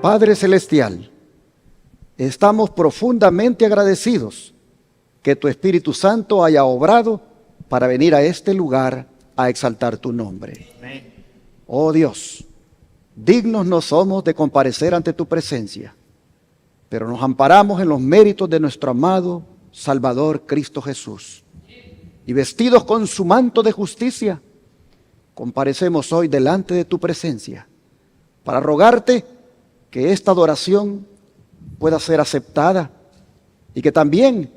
Padre Celestial, estamos profundamente agradecidos que tu Espíritu Santo haya obrado para venir a este lugar a exaltar tu nombre. Amén. Oh Dios, dignos no somos de comparecer ante tu presencia, pero nos amparamos en los méritos de nuestro amado Salvador Cristo Jesús. Y vestidos con su manto de justicia, comparecemos hoy delante de tu presencia para rogarte que esta adoración pueda ser aceptada y que también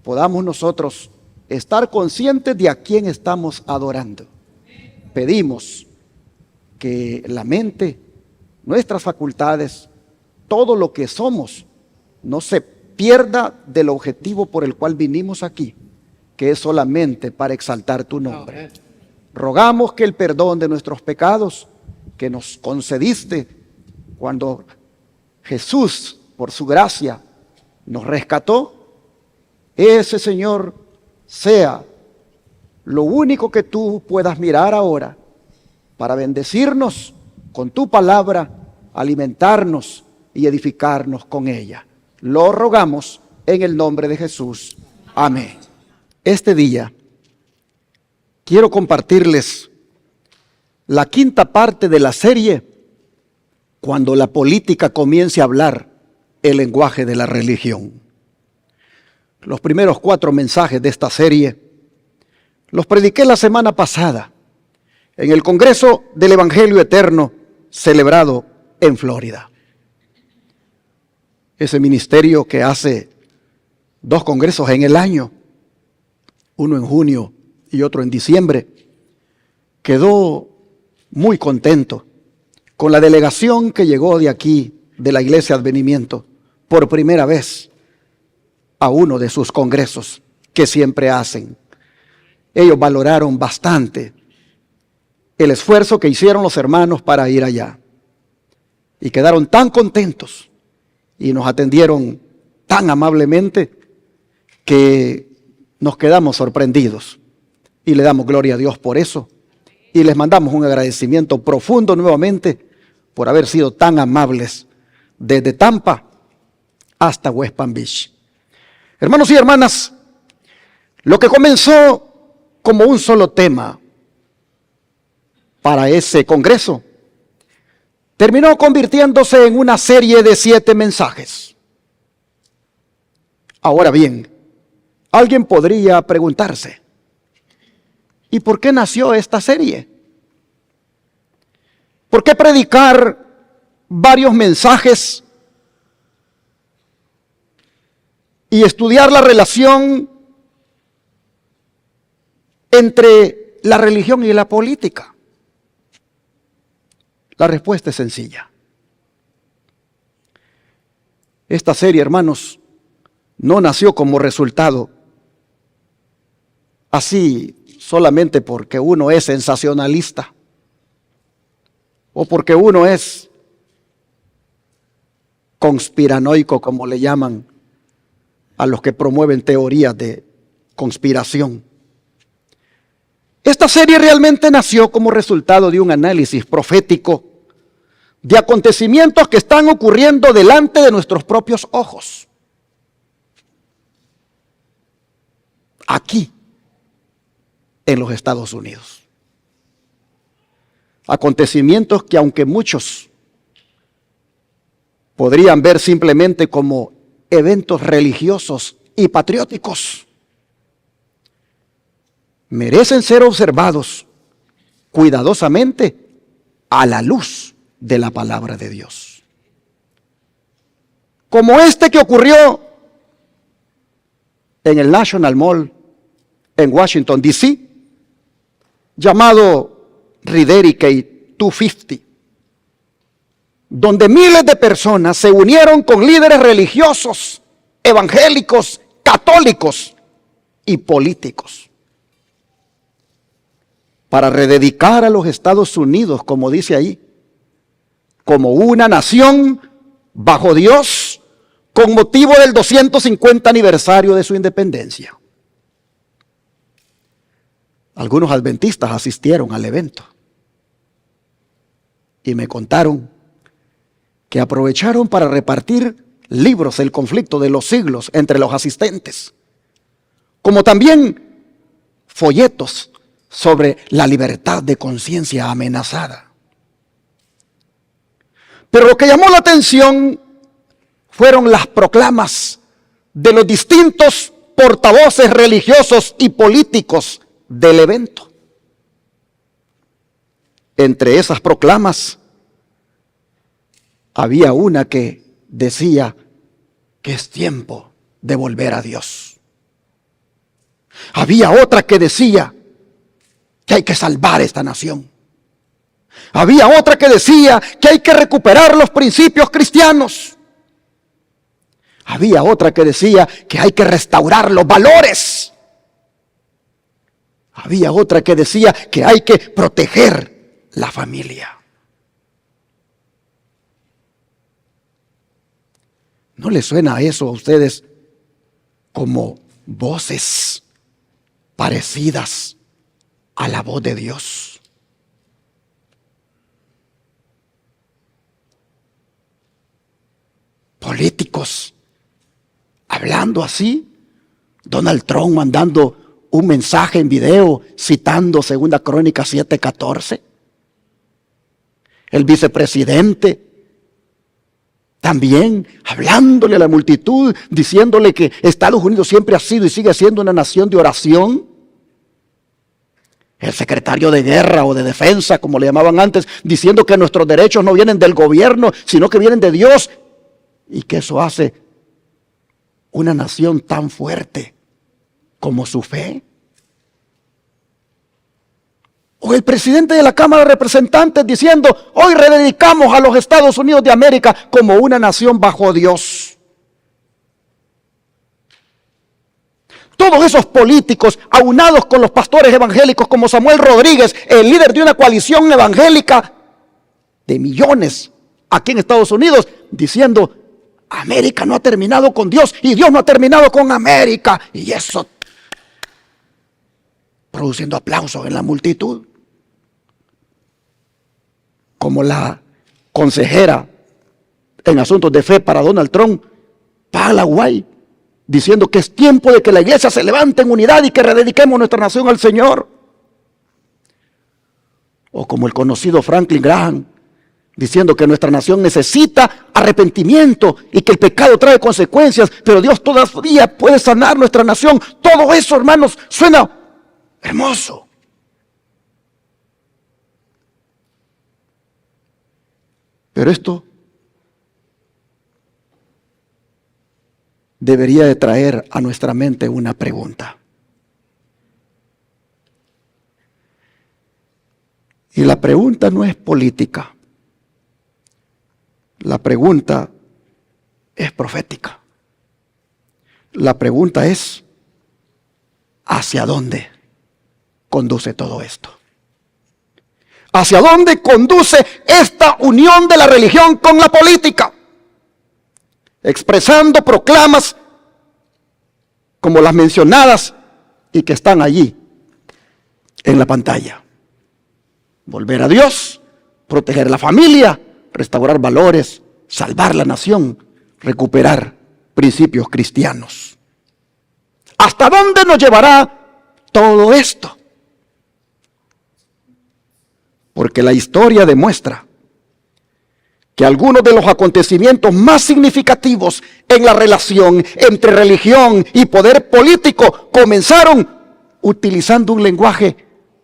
podamos nosotros estar conscientes de a quién estamos adorando. Pedimos que la mente, nuestras facultades, todo lo que somos, no se pierda del objetivo por el cual vinimos aquí, que es solamente para exaltar tu nombre. Rogamos que el perdón de nuestros pecados que nos concediste cuando Jesús, por su gracia, nos rescató, ese Señor sea lo único que tú puedas mirar ahora para bendecirnos con tu palabra, alimentarnos y edificarnos con ella. Lo rogamos en el nombre de Jesús. Amén. Este día quiero compartirles la quinta parte de la serie Cuando la política comience a hablar el lenguaje de la religión. Los primeros 4 mensajes de esta serie los prediqué la semana pasada en el Congreso del Evangelio Eterno celebrado en Florida. Ese ministerio que hace 2 congresos en el año, uno en junio y otro en diciembre, quedó muy contento con la delegación que llegó de aquí, de la Iglesia Advenimiento, por primera vez a uno de sus congresos que siempre hacen. Ellos valoraron bastante el esfuerzo que hicieron los hermanos para ir allá. Y quedaron tan contentos y nos atendieron tan amablemente que nos quedamos sorprendidos. Y le damos gloria a Dios por eso. Y les mandamos un agradecimiento profundo nuevamente por haber sido tan amables desde Tampa hasta West Palm Beach. Hermanos y hermanas, lo que comenzó como un solo tema para ese congreso terminó convirtiéndose en una serie de 7 mensajes. Ahora bien, alguien podría preguntarse, ¿y por qué nació esta serie? ¿Por qué predicar varios mensajes y estudiar la relación entre la religión y la política? La respuesta es sencilla. Esta serie, hermanos, no nació como resultado así solamente porque uno es sensacionalista o porque uno es conspiranoico, como le llaman a los que promueven teorías de conspiración. Esta serie realmente nació como resultado de un análisis profético de acontecimientos que están ocurriendo delante de nuestros propios ojos. Aquí, en los Estados Unidos. Acontecimientos que aunque muchos podrían ver simplemente como eventos religiosos y patrióticos, merecen ser observados cuidadosamente a la luz de la palabra de Dios. Como este que ocurrió en el National Mall en Washington, D.C., llamado Riddericate 250, donde miles de personas se unieron con líderes religiosos, evangélicos, católicos y políticos para rededicar a los Estados Unidos, como dice ahí, como una nación bajo Dios con motivo del 250 aniversario de su independencia. Algunos adventistas asistieron al evento y me contaron que aprovecharon para repartir libros del conflicto de los siglos entre los asistentes, como también folletos sobre la libertad de conciencia amenazada. Pero lo que llamó la atención fueron las proclamas de los distintos portavoces religiosos y políticos del evento. Entre esas proclamas había una que decía que es tiempo de volver a Dios. Había otra que decía que hay que salvar esta nación. Había otra que decía que hay que recuperar los principios cristianos. Había otra que decía que hay que restaurar los valores. Había otra que decía que hay que proteger la familia. ¿No les suena eso a ustedes como voces parecidas a la voz de Dios? Políticos hablando así, Donald Trump mandando un mensaje en video citando 2 Crónicas 7:14. El vicepresidente también hablándole a la multitud, diciéndole que Estados Unidos siempre ha sido y sigue siendo una nación de oración. El secretario de guerra o de defensa, como le llamaban antes, diciendo que nuestros derechos no vienen del gobierno, sino que vienen de Dios. Y que eso hace una nación tan fuerte como su fe. O el presidente de la Cámara de Representantes diciendo, hoy rededicamos a los Estados Unidos de América como una nación bajo Dios. Todos esos políticos, aunados con los pastores evangélicos como Samuel Rodríguez, el líder de una coalición evangélica de millones aquí en Estados Unidos, diciendo, América no ha terminado con Dios y Dios no ha terminado con América. Y eso produciendo aplausos en la multitud. Como la consejera en asuntos de fe para Donald Trump, Paula White, diciendo que es tiempo de que la iglesia se levante en unidad y que redediquemos nuestra nación al Señor. O como el conocido Franklin Graham, diciendo que nuestra nación necesita arrepentimiento y que el pecado trae consecuencias, pero Dios todavía puede sanar nuestra nación. Todo eso, hermanos, suena hermoso. Pero esto debería de traer a nuestra mente una pregunta. Y la pregunta no es política. La pregunta es profética. La pregunta es, ¿hacia dónde conduce todo esto? ¿Hacia dónde conduce esta unión de la religión con la política? Expresando proclamas como las mencionadas y que están allí en la pantalla. Volver a Dios, proteger la familia, restaurar valores, salvar la nación, recuperar principios cristianos. ¿Hasta dónde nos llevará todo esto? Porque la historia demuestra que algunos de los acontecimientos más significativos en la relación entre religión y poder político comenzaron utilizando un lenguaje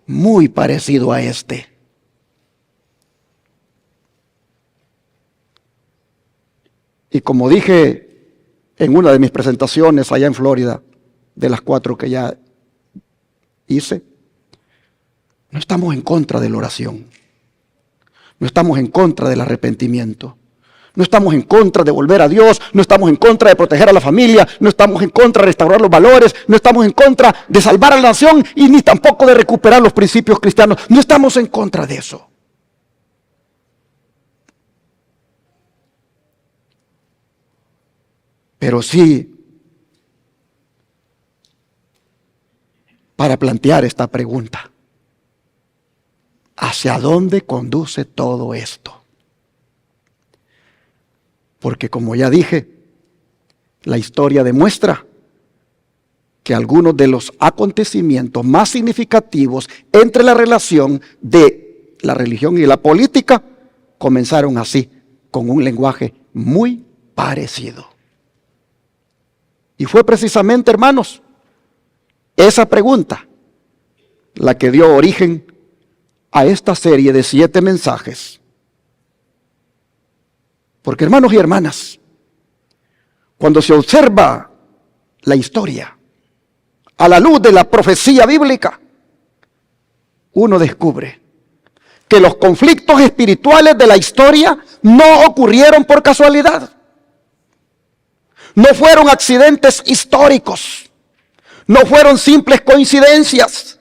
muy parecido a este. Y como dije en una de mis presentaciones allá en Florida, de las 4 que ya hice, no estamos en contra de la oración. No estamos en contra del arrepentimiento. No estamos en contra de volver a Dios. No estamos en contra de proteger a la familia. No estamos en contra de restaurar los valores. No estamos en contra de salvar a la nación y ni tampoco de recuperar los principios cristianos. No estamos en contra de eso. Pero sí, para plantear esta pregunta, ¿hacia dónde conduce todo esto? Porque como ya dije, la historia demuestra que algunos de los acontecimientos más significativos entre la relación de la religión y la política comenzaron así, con un lenguaje muy parecido. Y fue precisamente, hermanos, esa pregunta la que dio origen a esta serie de 7 mensajes. Porque, hermanos y hermanas, cuando se observa la historia a la luz de la profecía bíblica, uno descubre que los conflictos espirituales de la historia no ocurrieron por casualidad. No fueron accidentes históricos, no fueron simples coincidencias,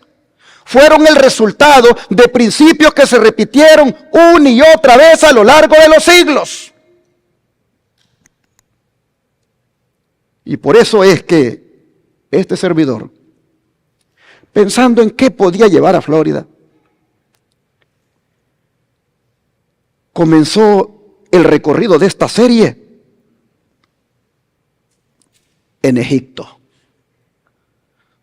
fueron el resultado de principios que se repitieron una y otra vez a lo largo de los siglos. Y por eso es que este servidor, pensando en qué podía llevar a Florida, comenzó el recorrido de esta serie en Egipto,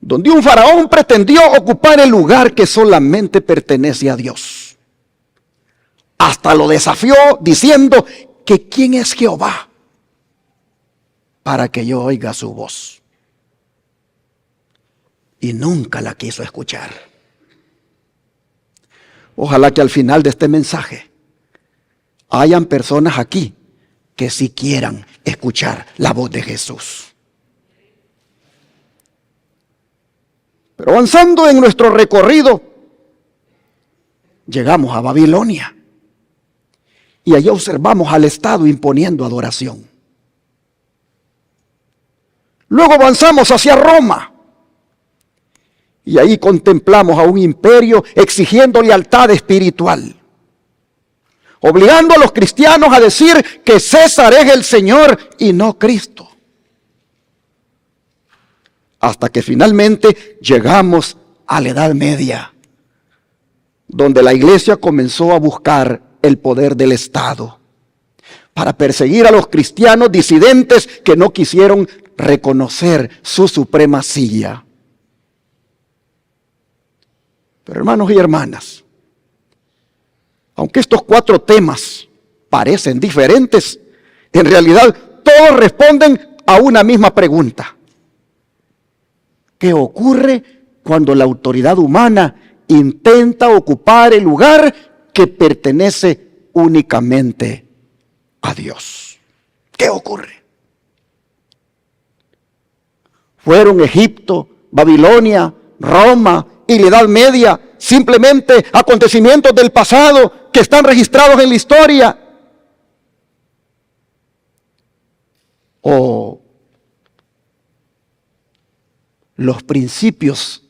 donde un faraón pretendió ocupar el lugar que solamente pertenece a Dios. Hasta lo desafió diciendo que ¿quién es Jehová para que yo oiga su voz? Y nunca la quiso escuchar. Ojalá que al final de este mensaje hayan personas aquí que sí quieran escuchar la voz de Jesús. Pero avanzando en nuestro recorrido, llegamos a Babilonia. Y allí observamos al Estado imponiendo adoración. Luego avanzamos hacia Roma. Y ahí contemplamos a un imperio exigiendo lealtad espiritual, obligando a los cristianos a decir que César es el Señor y no Cristo. Hasta que finalmente llegamos a la Edad Media, donde la iglesia comenzó a buscar el poder del Estado para perseguir a los cristianos disidentes que no quisieron reconocer su supremacía. Pero hermanos y hermanas, aunque estos 4 temas parecen diferentes, en realidad todos responden a una misma pregunta. ¿Qué ocurre cuando la autoridad humana intenta ocupar el lugar que pertenece únicamente a Dios? ¿Qué ocurre? ¿Fueron Egipto, Babilonia, Roma y la Edad Media simplemente acontecimientos del pasado que están registrados en la historia? ¿O los principios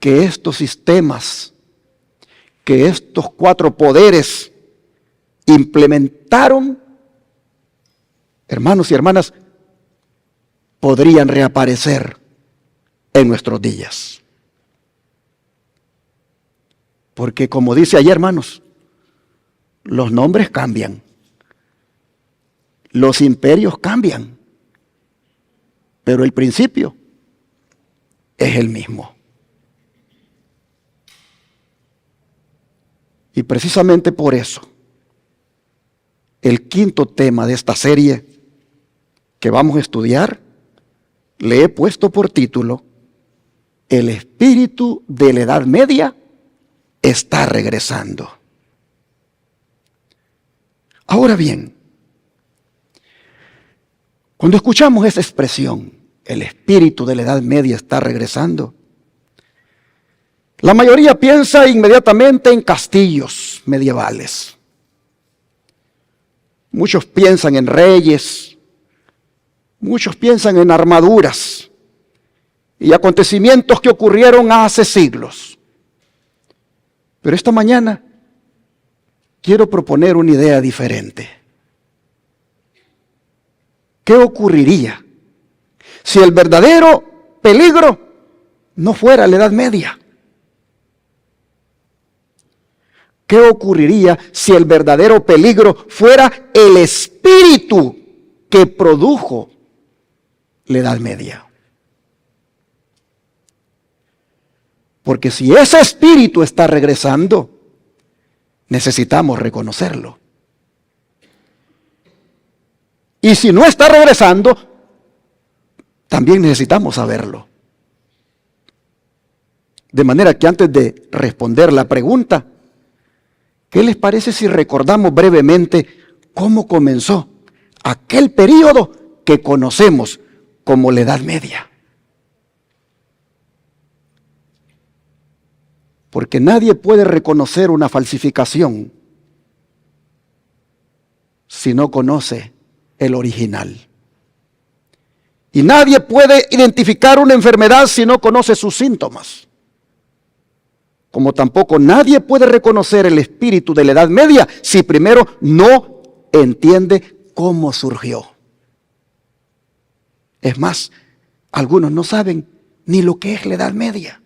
que estos sistemas, que estos 4 poderes implementaron, hermanos y hermanas, podrían reaparecer en nuestros días? Porque como dice ayer, hermanos, los nombres cambian, los imperios cambian, pero el principio es el mismo. Y precisamente por eso, el 5.º tema de esta serie que vamos a estudiar, le he puesto por título: el espíritu de la Edad Media está regresando. Ahora bien, cuando escuchamos esa expresión, el espíritu de la Edad Media está regresando, la mayoría piensa inmediatamente en castillos medievales. Muchos piensan en reyes, muchos piensan en armaduras y acontecimientos que ocurrieron hace siglos. Pero esta mañana quiero proponer una idea diferente. ¿Qué ocurriría si el verdadero peligro no fuera la Edad Media? ¿qué ocurriría si el verdadero peligro fuera el espíritu que produjo la Edad Media? Porque si ese espíritu está regresando, necesitamos reconocerlo. Y si no está regresando, también necesitamos saberlo. De manera que antes de responder la pregunta, ¿qué les parece si recordamos brevemente cómo comenzó aquel periodo que conocemos como la Edad Media? Porque nadie puede reconocer una falsificación si no conoce el original. Y nadie puede identificar una enfermedad si no conoce sus síntomas. Como tampoco nadie puede reconocer el espíritu de la Edad Media si primero no entiende cómo surgió. Es más, algunos no saben ni lo que es la Edad Media.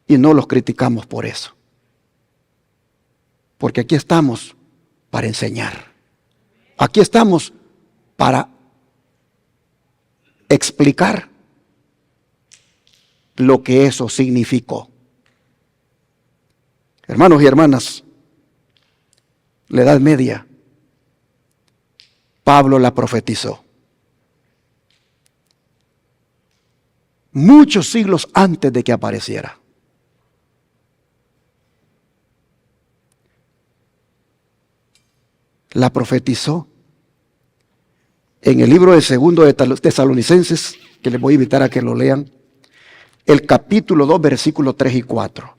Y no los criticamos por eso. Porque aquí estamos para enseñar. Aquí estamos para explicar lo que eso significó. Hermanos y hermanas, la Edad Media, Pablo la profetizó. Muchos siglos antes de que apareciera. La profetizó en el libro de 2 de Tesalonicenses, que les voy a invitar a que lo lean, el capítulo 2, versículos 3 y 4.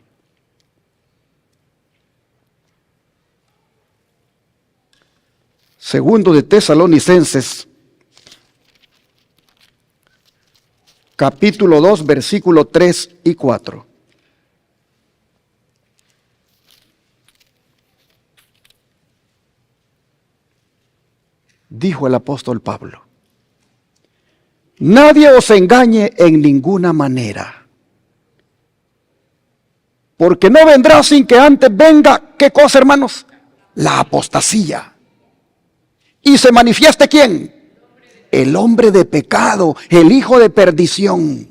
Segundo de Tesalonicenses, capítulo 2, versículos 3 y 4. Dijo el apóstol Pablo: nadie os engañe en ninguna manera, porque no vendrá sin que antes venga, ¿qué cosa, hermanos? La apostasía. Y se manifieste ¿quién? El hombre de pecado, el hijo de perdición,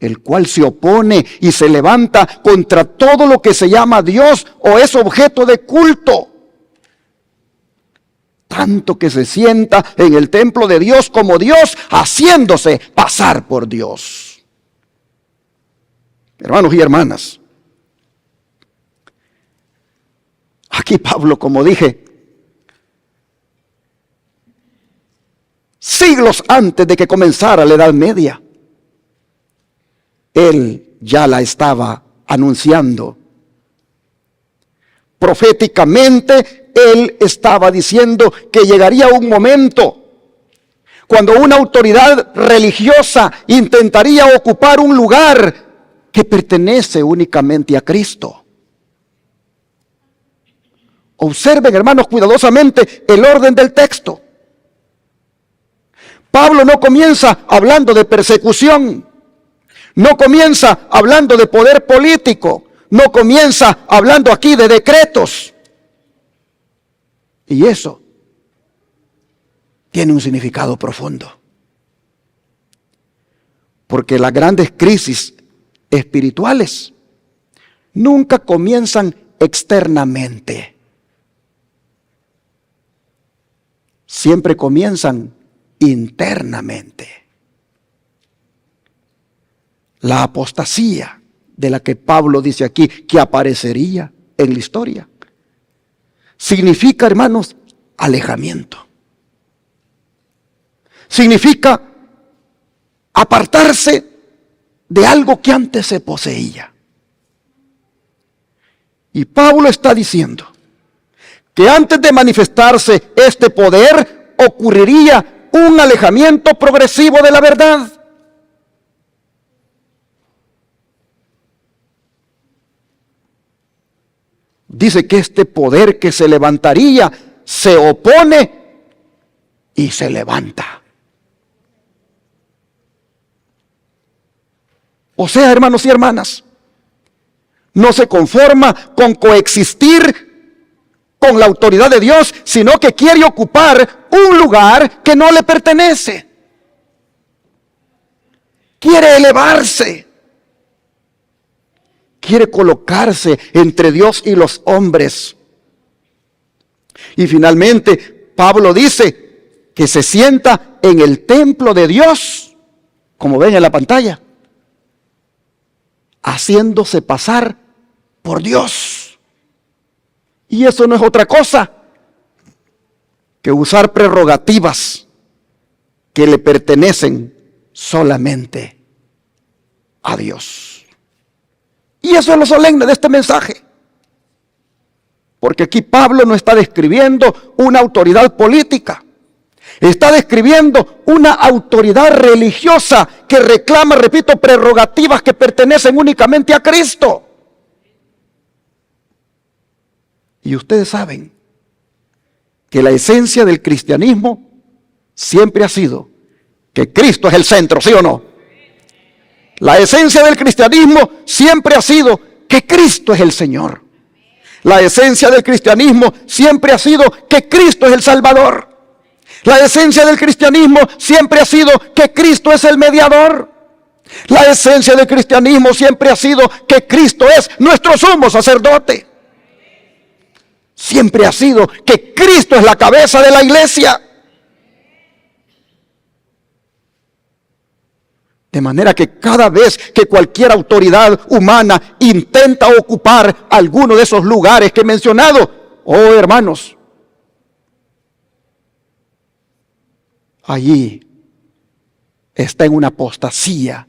el cual se opone y se levanta contra todo lo que se llama Dios o es objeto de culto, tanto que se sienta en el templo de Dios como Dios, haciéndose pasar por Dios. Hermanos y hermanas, aquí Pablo, como dije, siglos antes de que comenzara la Edad Media, él ya la estaba anunciando. Proféticamente, él estaba diciendo que llegaría un momento cuando una autoridad religiosa intentaría ocupar un lugar que pertenece únicamente a Cristo. Observen, hermanos, cuidadosamente el orden del texto. Pablo no comienza hablando de persecución, no comienza hablando de poder político, no comienza hablando aquí de decretos. Y eso tiene un significado profundo. Porque las grandes crisis espirituales nunca comienzan externamente. Siempre comienzan internamente. La apostasía de la que Pablo dice aquí que aparecería en la historia significa, hermanos, alejamiento. Significa apartarse de algo que antes se poseía. Y Pablo está diciendo que antes de manifestarse este poder ocurriría un alejamiento progresivo de la verdad. Dice que este poder que se levantaría se opone y se levanta. O sea, hermanos y hermanas, no se conforma con coexistir con la autoridad de Dios, sino que quiere ocupar un lugar que no le pertenece. Quiere elevarse. Quiere colocarse entre Dios y los hombres. Y finalmente, Pablo dice que se sienta en el templo de Dios, como ven en la pantalla, haciéndose pasar por Dios. Y eso no es otra cosa que usar prerrogativas que le pertenecen solamente a Dios. Y eso es lo solemne de este mensaje. Porque aquí Pablo no está describiendo una autoridad política. Está describiendo una autoridad religiosa que reclama, repito, prerrogativas que pertenecen únicamente a Cristo. Y ustedes saben que la esencia del cristianismo siempre ha sido que Cristo es el centro, ¿sí o no? La esencia del cristianismo siempre ha sido que Cristo es el Señor. La esencia del cristianismo siempre ha sido que Cristo es el Salvador. La esencia del cristianismo siempre ha sido que Cristo es el mediador. La esencia del cristianismo siempre ha sido que Cristo es nuestro sumo sacerdote. Siempre ha sido que Cristo es la cabeza de la iglesia. De manera que cada vez que cualquier autoridad humana intenta ocupar alguno de esos lugares que he mencionado, oh hermanos, allí está en una apostasía,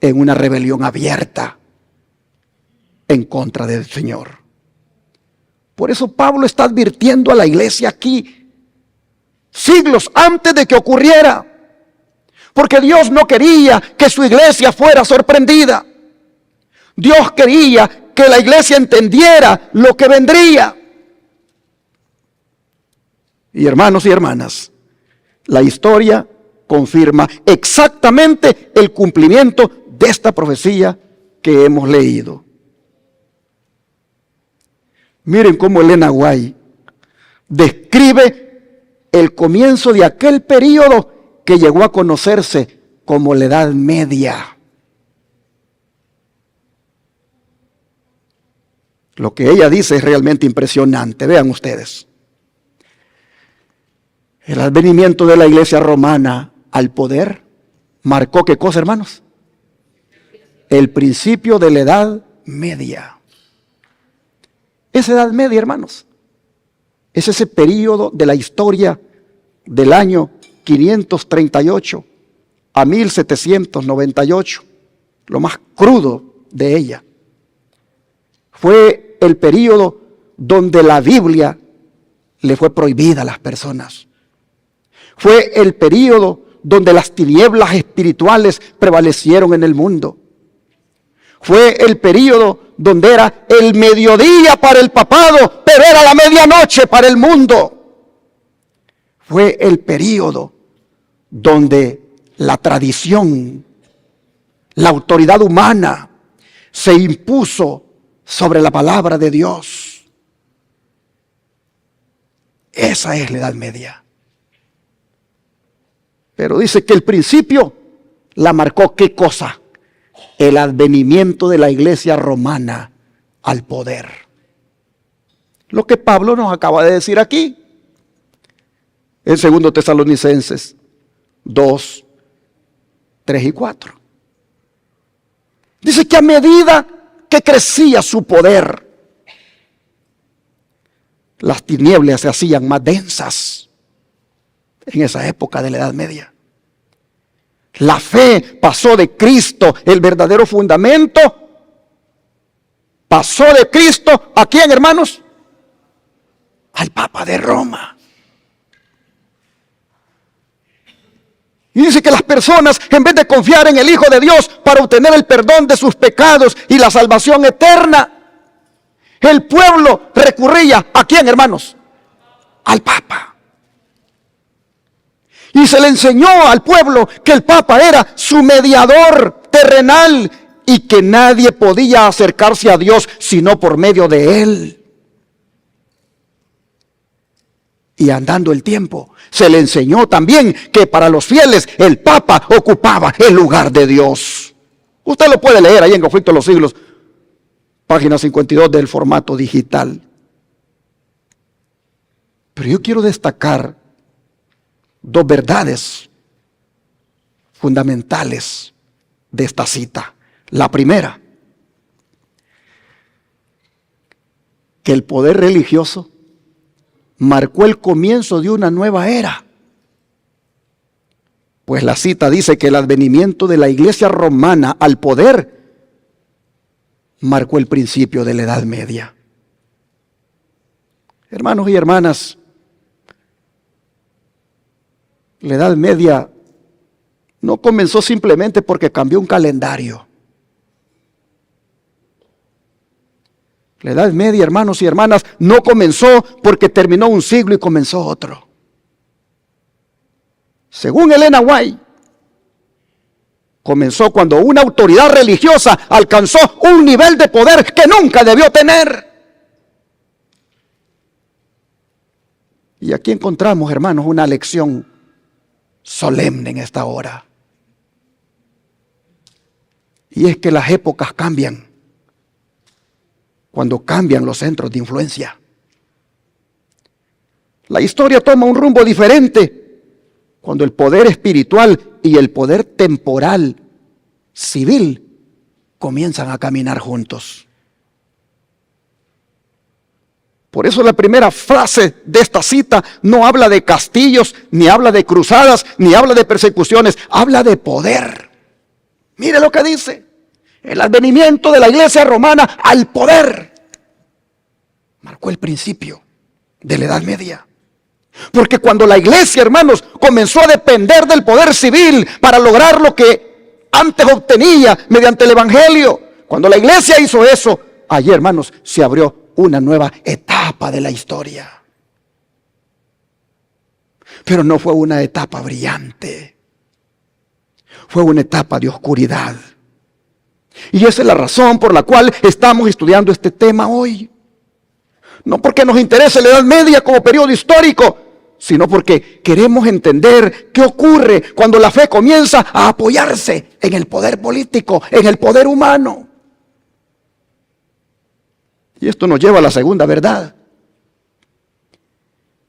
en una rebelión abierta en contra del Señor. Por eso Pablo está advirtiendo a la iglesia aquí, siglos antes de que ocurriera. Porque Dios no quería que su iglesia fuera sorprendida. Dios quería que la iglesia entendiera lo que vendría. Y hermanos y hermanas, la historia confirma exactamente el cumplimiento de esta profecía que hemos leído. Miren cómo Elena White describe el comienzo de aquel periodo que llegó a conocerse como la Edad Media. Lo que ella dice es realmente impresionante. Vean ustedes. El advenimiento de la iglesia romana al poder marcó ¿qué cosa, hermanos? El principio de la Edad Media. Esa Edad Media, hermanos, es ese periodo de la historia del año 538 a 1798, lo más crudo de ella. Fue el periodo donde la Biblia le fue prohibida a las personas. Fue el periodo donde las tinieblas espirituales prevalecieron en el mundo. Fue el periodo donde era el mediodía para el papado, pero era la medianoche para el mundo. Fue el periodo donde la tradición, la autoridad humana se impuso sobre la palabra de Dios. Esa es la Edad Media. Pero dice que el principio la marcó ¿qué cosa? El advenimiento de la iglesia romana al poder. Lo que Pablo nos acaba de decir aquí. En 2 Tesalonicenses 2, 3 y 4. Dice que a medida que crecía su poder, las tinieblas se hacían más densas en esa época de la Edad Media. La fe pasó de Cristo, el verdadero fundamento, pasó de Cristo, ¿a quién, hermanos? Al Papa de Roma. Y dice que las personas, en vez de confiar en el Hijo de Dios para obtener el perdón de sus pecados y la salvación eterna, el pueblo recurría ¿a quién, hermanos? Al Papa. Y se le enseñó al pueblo que el Papa era su mediador terrenal y que nadie podía acercarse a Dios sino por medio de Él. Y andando el tiempo, se le enseñó también que para los fieles el Papa ocupaba el lugar de Dios. Usted lo puede leer ahí en Conflicto de los Siglos, página 52 del formato digital. Pero yo quiero destacar dos verdades fundamentales de esta cita. La primera, que el poder religioso marcó el comienzo de una nueva era. Pues la cita dice que el advenimiento de la Iglesia romana al poder marcó el principio de la Edad Media. Hermanos y hermanas, la Edad Media no comenzó simplemente porque cambió un calendario. La Edad Media, hermanos y hermanas, no comenzó porque terminó un siglo y comenzó otro. Según Elena White, comenzó cuando una autoridad religiosa alcanzó un nivel de poder que nunca debió tener. Y aquí encontramos, hermanos, una lección solemne en esta hora. Y es que las épocas cambian cuando cambian los centros de influencia. La historia toma un rumbo diferente cuando el poder espiritual y el poder temporal civil comienzan a caminar juntos. Por eso la primera frase de esta cita no habla de castillos, ni habla de cruzadas, ni habla de persecuciones, habla de poder. Mire lo que dice: el advenimiento de la Iglesia romana al poder marcó el principio de la Edad Media. Porque cuando la Iglesia, hermanos, comenzó a depender del poder civil para lograr lo que antes obtenía mediante el Evangelio, cuando la Iglesia hizo eso, allí, hermanos, se abrió una nueva etapa de la historia. Pero no fue una etapa brillante, fue una etapa de oscuridad. Y esa es la razón por la cual estamos estudiando este tema hoy. No porque nos interese la Edad Media como periodo histórico, sino porque queremos entender qué ocurre cuando la fe comienza a apoyarse en el poder político, en el poder humano. Y esto nos lleva a la segunda verdad,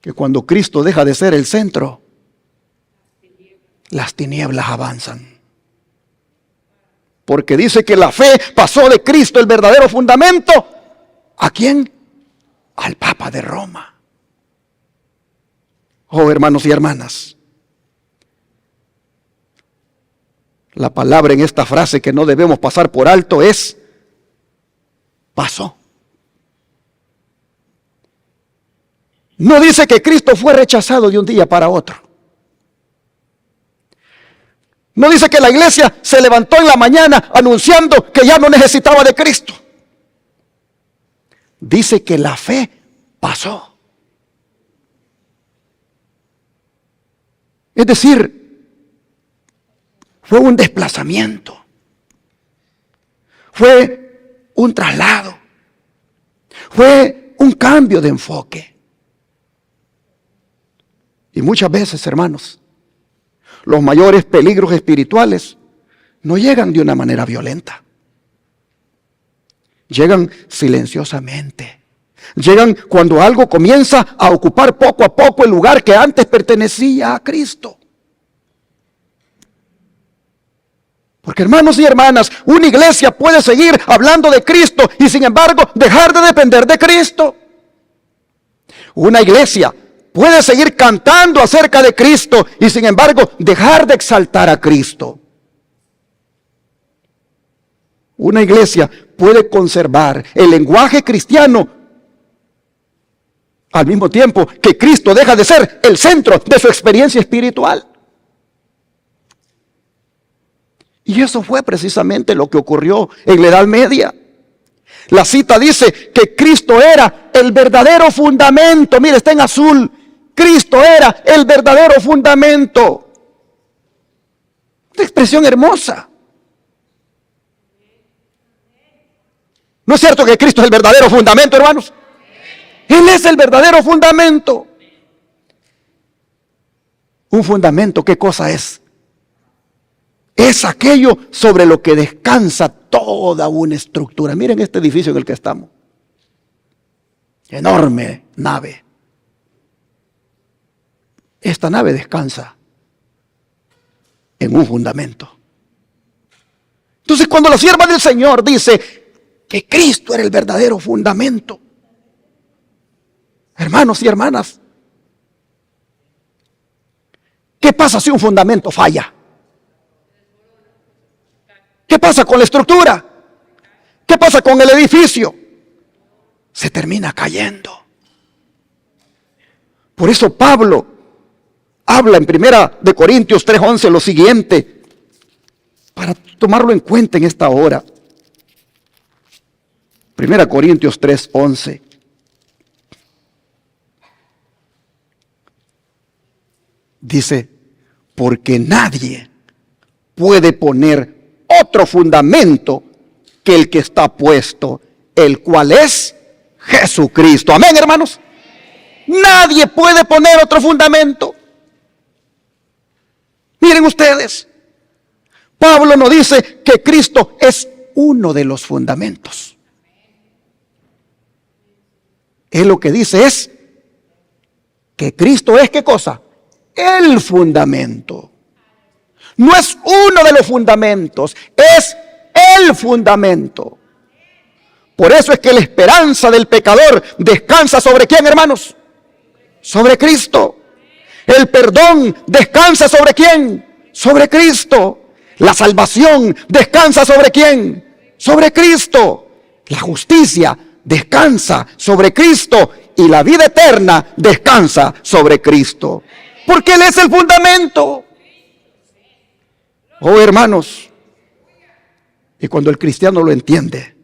que cuando Cristo deja de ser el centro, las tinieblas avanzan. Porque dice que la fe pasó de Cristo, el verdadero fundamento, ¿a quién? Al Papa de Roma. Oh, hermanos y hermanas, la palabra en esta frase que no debemos pasar por alto es pasó. No dice que Cristo fue rechazado de un día para otro. No dice que la iglesia se levantó en la mañana anunciando que ya no necesitaba de Cristo. Dice que la fe pasó. Es decir, fue un desplazamiento. Fue un traslado. Fue un cambio de enfoque. Y muchas veces, hermanos, los mayores peligros espirituales no llegan de una manera violenta. Llegan silenciosamente. Llegan cuando algo comienza a ocupar poco a poco el lugar que antes pertenecía a Cristo. Porque, hermanos y hermanas, una iglesia puede seguir hablando de Cristo y sin embargo dejar de depender de Cristo. Una iglesia puede seguir cantando acerca de Cristo y sin embargo dejar de exaltar a Cristo. Una iglesia puede conservar el lenguaje cristiano al mismo tiempo que Cristo deja de ser el centro de su experiencia espiritual. Y eso fue precisamente lo que ocurrió en la Edad Media. La cita dice que Cristo era el verdadero fundamento. Mire, está en azul. Cristo era el verdadero fundamento. Una expresión hermosa. ¿No es cierto que Cristo es el verdadero fundamento, hermanos? Él es el verdadero fundamento. Un fundamento, ¿qué cosa es? Es aquello sobre lo que descansa toda una estructura. Miren este edificio en el que estamos. Enorme nave. Esta nave descansa en un fundamento. Entonces, cuando la sierva del Señor dice que Cristo era el verdadero fundamento, hermanos y hermanas, ¿qué pasa si un fundamento falla? ¿Qué pasa con la estructura? ¿Qué pasa con el edificio? Se termina cayendo. Por eso Pablo habla en 1 Corintios 3:11 lo siguiente, para tomarlo en cuenta en esta hora. 1 Corintios 3:11. Dice, porque nadie puede poner otro fundamento que el que está puesto, el cual es Jesucristo. Amén, hermanos. Nadie puede poner otro fundamento. Miren ustedes, Pablo nos dice que Cristo es uno de los fundamentos. Él lo que dice es que Cristo es, ¿qué cosa? El fundamento. No es uno de los fundamentos, es el fundamento. Por eso es que la esperanza del pecador descansa sobre ¿quién, hermanos? Sobre Cristo. El perdón descansa sobre ¿quién? Sobre Cristo. La salvación descansa sobre ¿quién? Sobre Cristo. La justicia descansa sobre Cristo y la vida eterna descansa sobre Cristo. Porque Él es el fundamento. Oh, hermanos, y cuando el cristiano lo entiende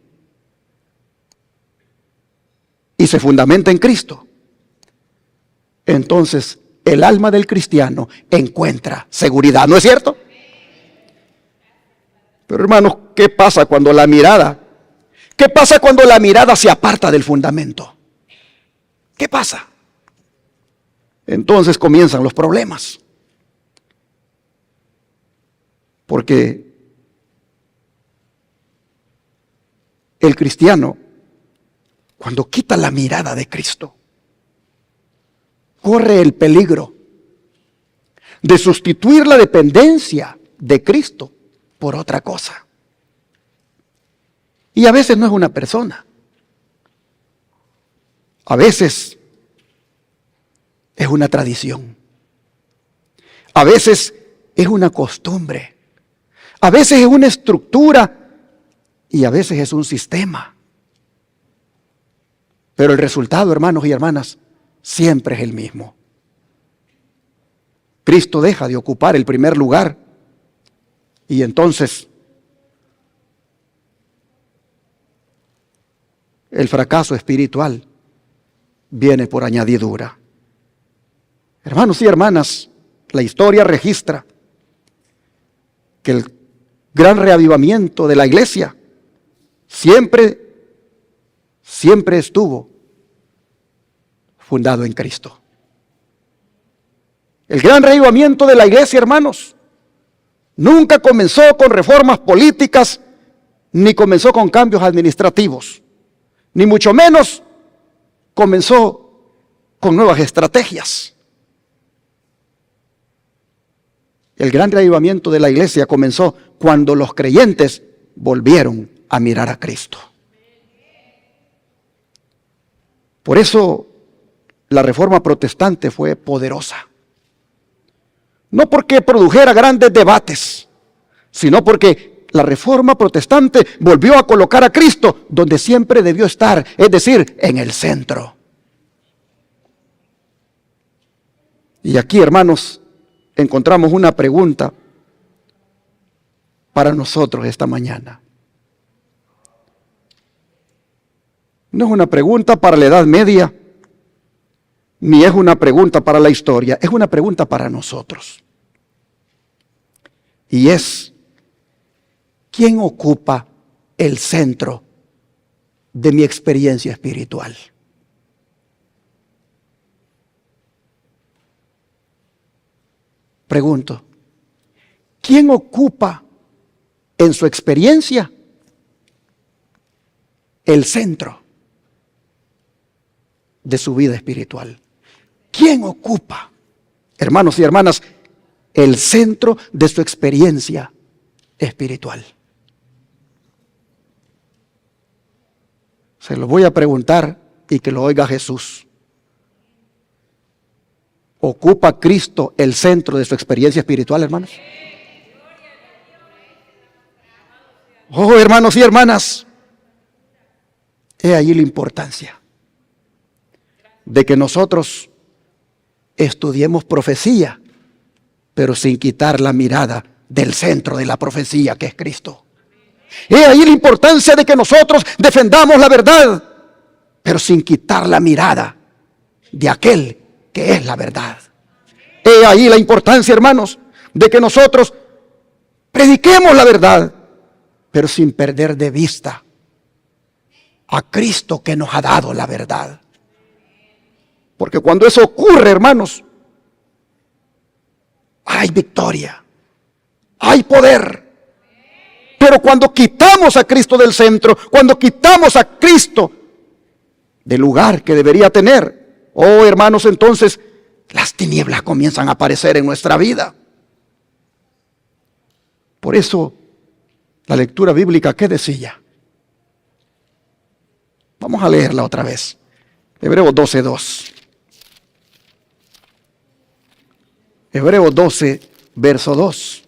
y se fundamenta en Cristo, entonces el alma del cristiano encuentra seguridad, ¿no es cierto? Pero hermanos, ¿qué pasa cuando la mirada? ¿Qué pasa cuando la mirada se aparta del fundamento? ¿Qué pasa? Entonces comienzan los problemas. Porque el cristiano, cuando quita la mirada de Cristo, corre el peligro de sustituir la dependencia de Cristo por otra cosa. Y a veces no es una persona. A veces es una tradición. A veces es una costumbre. A veces es una estructura y a veces es un sistema. Pero el resultado, hermanos y hermanas, siempre es el mismo. Cristo deja de ocupar el primer lugar y entonces el fracaso espiritual viene por añadidura. Hermanos y hermanas, la historia registra que el gran reavivamiento de la iglesia siempre estuvo fundado en Cristo. El gran reavivamiento de la iglesia, hermanos, nunca comenzó con reformas políticas, ni comenzó con cambios administrativos, ni mucho menos comenzó con nuevas estrategias. El gran reavivamiento de la iglesia comenzó cuando los creyentes volvieron a mirar a Cristo. Por eso la reforma protestante fue poderosa. No porque produjera grandes debates, sino porque la reforma protestante volvió a colocar a Cristo donde siempre debió estar, es decir, en el centro. Y aquí, hermanos, encontramos una pregunta para nosotros esta mañana. No es una pregunta para la Edad Media, ni es una pregunta para la historia, es una pregunta para nosotros. Y es, ¿quién ocupa el centro de mi experiencia espiritual. Pregunto, ¿quién ocupa en su experiencia el centro de su vida espiritual? ¿Quién ocupa, hermanos y hermanas, el centro de su experiencia espiritual? Se lo voy a preguntar y que lo oiga Jesús. ¿Ocupa Cristo el centro de su experiencia espiritual, hermanos? Oh, hermanos y hermanas, he ahí la importancia de que nosotros estudiemos profecía, pero sin quitar la mirada del centro de la profecía, que es Cristo. He ahí la importancia de que nosotros defendamos la verdad, pero sin quitar la mirada de aquel que es la verdad. He ahí la importancia, hermanos, de que nosotros prediquemos la verdad, pero sin perder de vista a Cristo que nos ha dado la verdad. Porque cuando eso ocurre, hermanos, hay victoria, hay poder. Pero cuando quitamos a Cristo del centro, cuando quitamos a Cristo del lugar que debería tener, oh hermanos, entonces las tinieblas comienzan a aparecer en nuestra vida. Por eso, la lectura bíblica, ¿qué decía? Vamos a leerla otra vez. Hebreos 12:2. Hebreos 12, verso 2.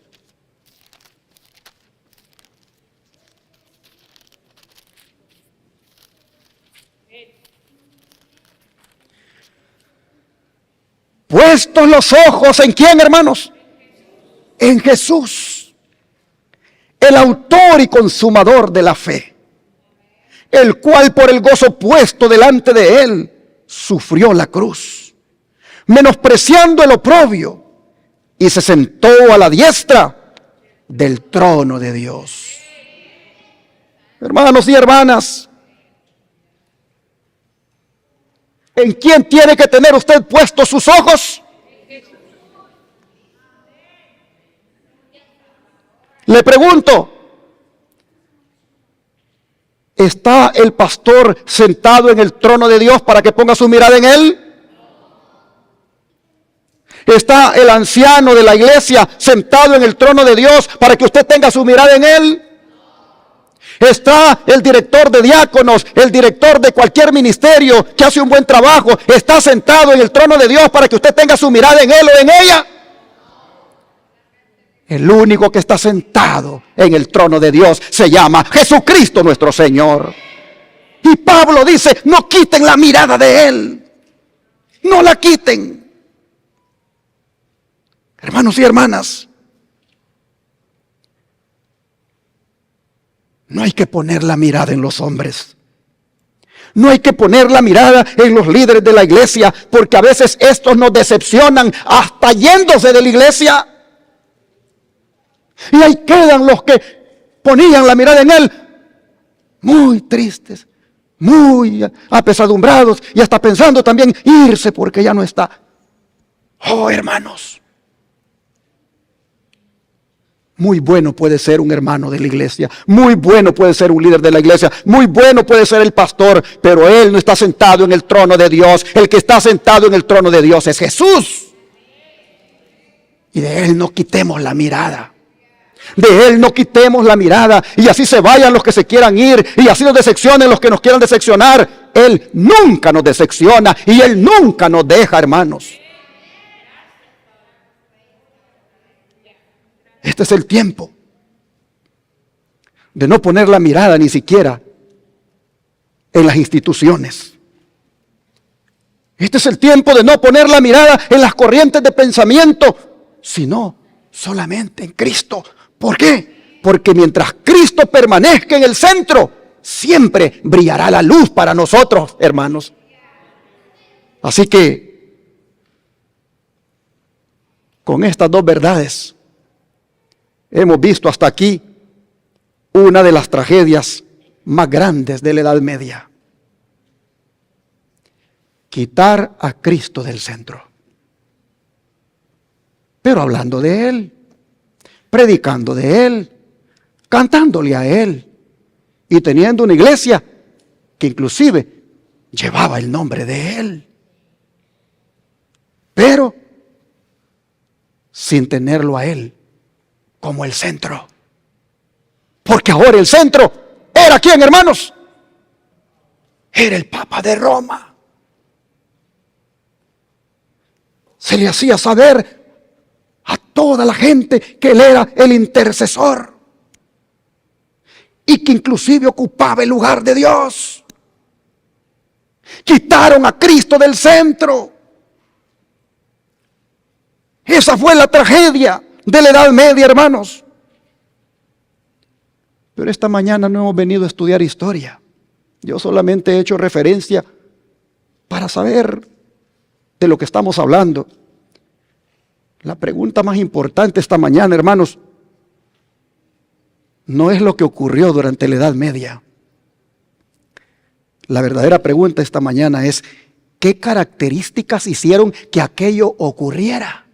Puestos los ojos, ¿en quién, hermanos? En Jesús, el autor y consumador de la fe, el cual por el gozo puesto delante de él sufrió la cruz, menospreciando el oprobio, y se sentó a la diestra del trono de Dios. Hermanos y hermanas, ¿en quién tiene que tener usted puestos sus ojos? Le pregunto, ¿está el pastor sentado en el trono de Dios para que ponga su mirada en él? ¿Está el anciano de la iglesia sentado en el trono de Dios para que usted tenga su mirada en él? ¿Está el director de diáconos, el director de cualquier ministerio que hace un buen trabajo, está sentado en el trono de Dios para que usted tenga su mirada en él o en ella? El único que está sentado en el trono de Dios se llama Jesucristo nuestro Señor. Y Pablo dice, no quiten la mirada de él. No la quiten. Hermanos y hermanas, no hay que poner la mirada en los hombres. No hay que poner la mirada en los líderes de la iglesia, porque a veces estos nos decepcionan hasta yéndose de la iglesia. Y ahí quedan los que ponían la mirada en él, muy tristes, muy apesadumbrados y hasta pensando también irse porque ya no está. Oh, hermanos, muy bueno puede ser un hermano de la iglesia, muy bueno puede ser un líder de la iglesia, muy bueno puede ser el pastor, pero él no está sentado en el trono de Dios. El que está sentado en el trono de Dios es Jesús. Y de él no quitemos la mirada. De él no quitemos la mirada, y así se vayan los que se quieran ir, y así nos decepcionen los que nos quieran decepcionar. Él nunca nos decepciona y él nunca nos deja, hermanos. Este es el tiempo de no poner la mirada ni siquiera en las instituciones. Este es el tiempo de no poner la mirada en las corrientes de pensamiento, sino solamente en Cristo. ¿Por qué? Porque mientras Cristo permanezca en el centro, siempre brillará la luz para nosotros, hermanos. Así que, con estas dos verdades, hemos visto hasta aquí una de las tragedias más grandes de la Edad Media. Quitar a Cristo del centro. Pero hablando de Él, predicando de Él, cantándole a Él y teniendo una iglesia que inclusive llevaba el nombre de Él. Pero sin tenerlo a Él como el centro. Porque ahora el centro era ¿quién, hermanos? Era el Papa de Roma. Se le hacía saber a toda la gente que Él era el intercesor y que inclusive ocupaba el lugar de Dios. Quitaron a Cristo del centro. Esa fue la tragedia de la Edad Media, hermanos. Pero esta mañana no hemos venido a estudiar historia. Yo solamente he hecho referencia para saber de lo que estamos hablando. La pregunta más importante esta mañana, hermanos, no es lo que ocurrió durante la Edad Media. La verdadera pregunta esta mañana es, ¿qué características hicieron que aquello ocurriera?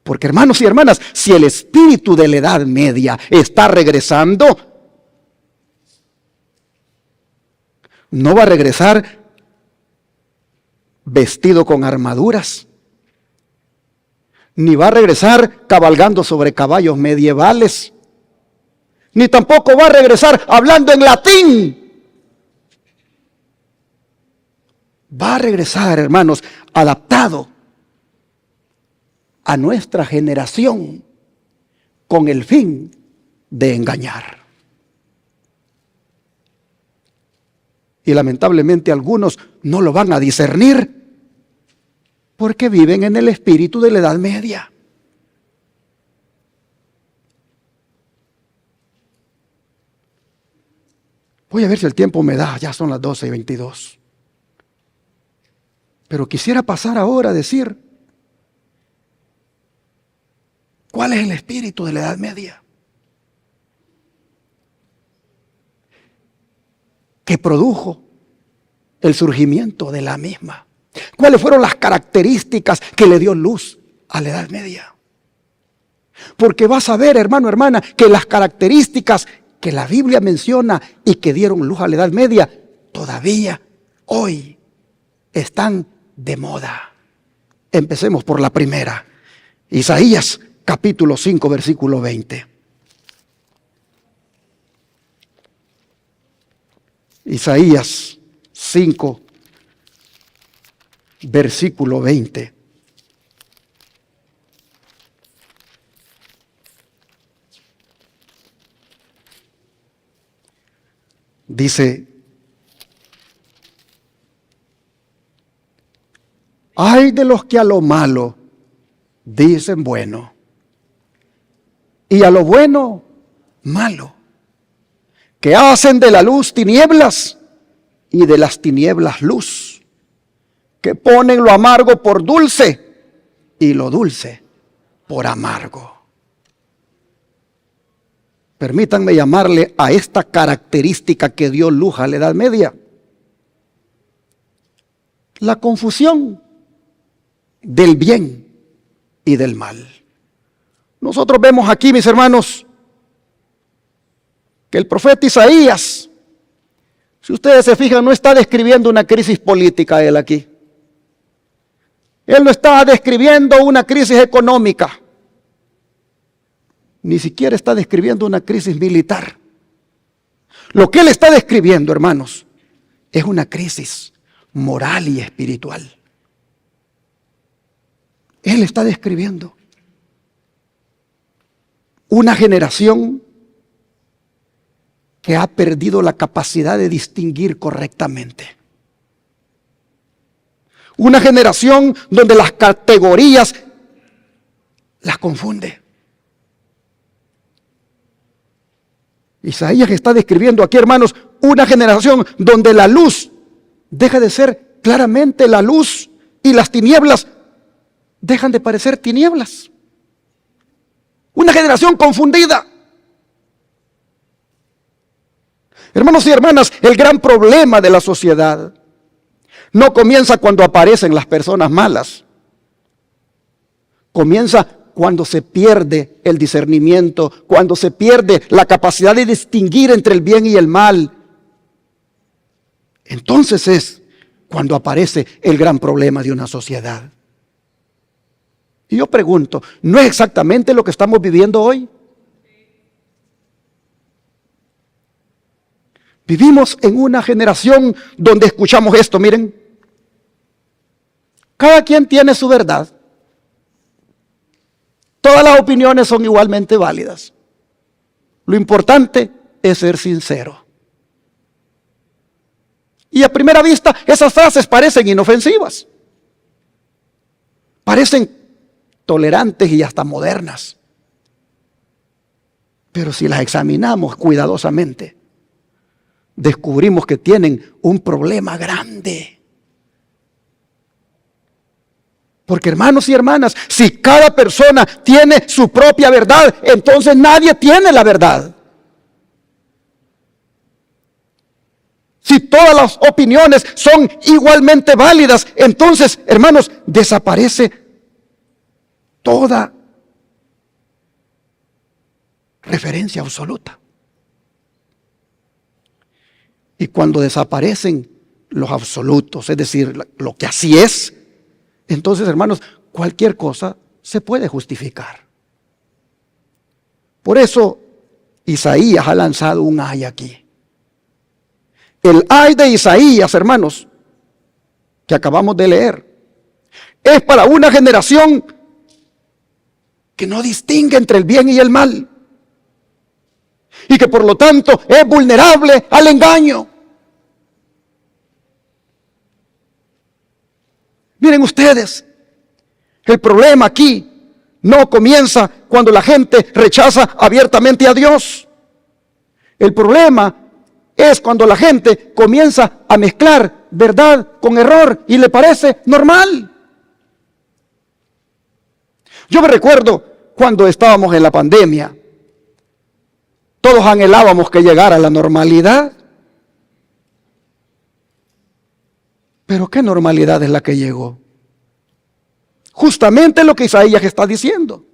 Porque, hermanos y hermanas, si el espíritu de la Edad Media está regresando, no va a regresar vestido con armaduras, ni va a regresar cabalgando sobre caballos medievales, ni tampoco va a regresar hablando en latín. Va a regresar, hermanos, adaptado a nuestra generación con el fin de engañar. Y lamentablemente algunos no lo van a discernir porque viven en el espíritu de la Edad Media. Voy a ver si el tiempo me da, ya son las 12:22. Pero quisiera pasar ahora a decir, ¿cuál es el espíritu de la Edad Media? Que produjo el surgimiento de la misma. ¿Cuáles fueron las características que le dio luz a la Edad Media? Porque vas a ver, hermano, hermana, que las características que la Biblia menciona y que dieron luz a la Edad Media, todavía hoy están de moda. Empecemos por la primera. Isaías capítulo 5, versículo 20. Isaías 5, versículo 20. Dice, ay de los que a lo malo dicen bueno, y a lo bueno malo, que hacen de la luz tinieblas y de las tinieblas luz, que ponen lo amargo por dulce y lo dulce por amargo. Permítanme llamarle a esta característica que dio luz a la Edad Media la confusión del bien y del mal. Nosotros vemos aquí, mis hermanos, que el profeta Isaías, si ustedes se fijan, no está describiendo una crisis política él aquí. Él no está describiendo una crisis económica. Ni siquiera está describiendo una crisis militar. Lo que él está describiendo, hermanos, es una crisis moral y espiritual. Él está describiendo una generación que ha perdido la capacidad de distinguir correctamente. Una generación donde las categorías las confunde. Isaías está describiendo aquí, hermanos, una generación donde la luz deja de ser claramente la luz y las tinieblas dejan de parecer tinieblas. Una generación confundida. Hermanos y hermanas, el gran problema de la sociedad no comienza cuando aparecen las personas malas. Comienza cuando se pierde el discernimiento, cuando se pierde la capacidad de distinguir entre el bien y el mal. Entonces es cuando aparece el gran problema de una sociedad. Y yo pregunto, ¿no es exactamente lo que estamos viviendo hoy? Vivimos en una generación donde escuchamos esto, miren. Cada quien tiene su verdad. Todas las opiniones son igualmente válidas. Lo importante es ser sincero. Y a primera vista, esas frases parecen inofensivas. Parecen tolerantes y hasta modernas. Pero si las examinamos cuidadosamente, descubrimos que tienen un problema grande. Porque hermanos y hermanas, si cada persona tiene su propia verdad, entonces nadie tiene la verdad. Si todas las opiniones son igualmente válidas, entonces, hermanos, desaparece toda referencia absoluta. Y cuando desaparecen los absolutos, es decir, lo que así es, entonces, hermanos, cualquier cosa se puede justificar. Por eso, Isaías ha lanzado un ay aquí. El ay de Isaías, hermanos, que acabamos de leer, es para una generación que no distingue entre el bien y el mal. Y que por lo tanto es vulnerable al engaño. Miren ustedes, el problema aquí no comienza cuando la gente rechaza abiertamente a Dios. El problema es cuando la gente comienza a mezclar verdad con error y le parece normal. Yo me recuerdo cuando estábamos en la pandemia, todos anhelábamos que llegara la normalidad. Pero ¿qué normalidad es la que llegó? Justamente lo que Isaías está diciendo.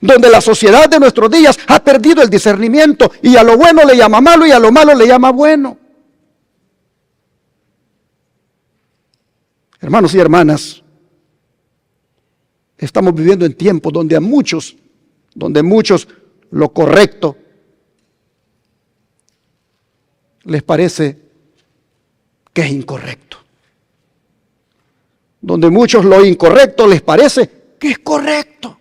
Donde la sociedad de nuestros días ha perdido el discernimiento y a lo bueno le llama malo y a lo malo le llama bueno. Hermanos y hermanas, estamos viviendo en tiempos donde muchos lo correcto les parece que es incorrecto. Donde muchos lo incorrecto les parece que es correcto.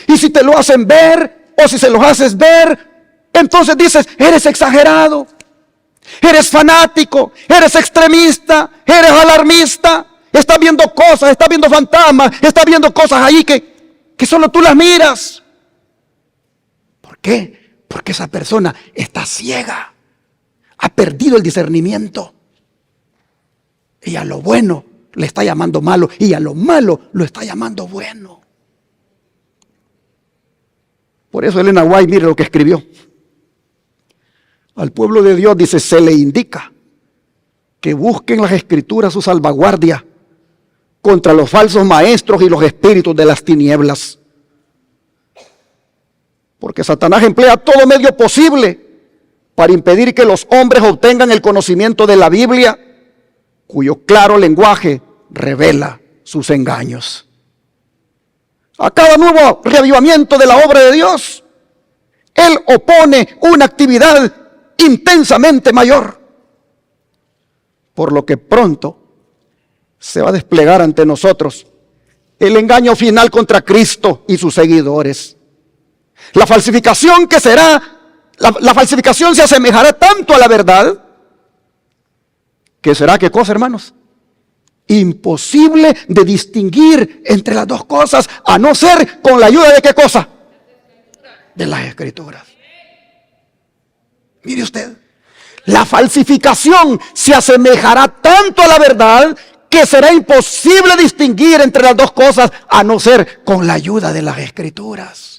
Y si te lo hacen ver o si se los haces ver, entonces dices, eres exagerado, eres fanático, eres extremista, eres alarmista, estás viendo cosas, estás viendo fantasmas, estás viendo cosas ahí que solo tú las miras. ¿Por qué? Porque esa persona está ciega. Ha perdido el discernimiento. Y a lo bueno le está llamando malo. Y a lo malo lo está llamando bueno. Por eso Elena White, mire lo que escribió. Al pueblo de Dios, dice, se le indica que busquen las escrituras su salvaguardia contra los falsos maestros y los espíritus de las tinieblas. Porque Satanás emplea todo medio posible para impedir que los hombres obtengan el conocimiento de la Biblia, cuyo claro lenguaje revela sus engaños. A cada nuevo reavivamiento de la obra de Dios, Él opone una actividad intensamente mayor. Por lo que pronto se va a desplegar ante nosotros el engaño final contra Cristo y sus seguidores. La falsificación que será La falsificación se asemejará tanto a la verdad que será, ¿qué cosa, hermanos? Imposible de distinguir entre las dos cosas, a no ser con la ayuda de ¿qué cosa? De las Escrituras. Mire usted, la falsificación se asemejará tanto a la verdad que será imposible distinguir entre las dos cosas, a no ser con la ayuda de las Escrituras.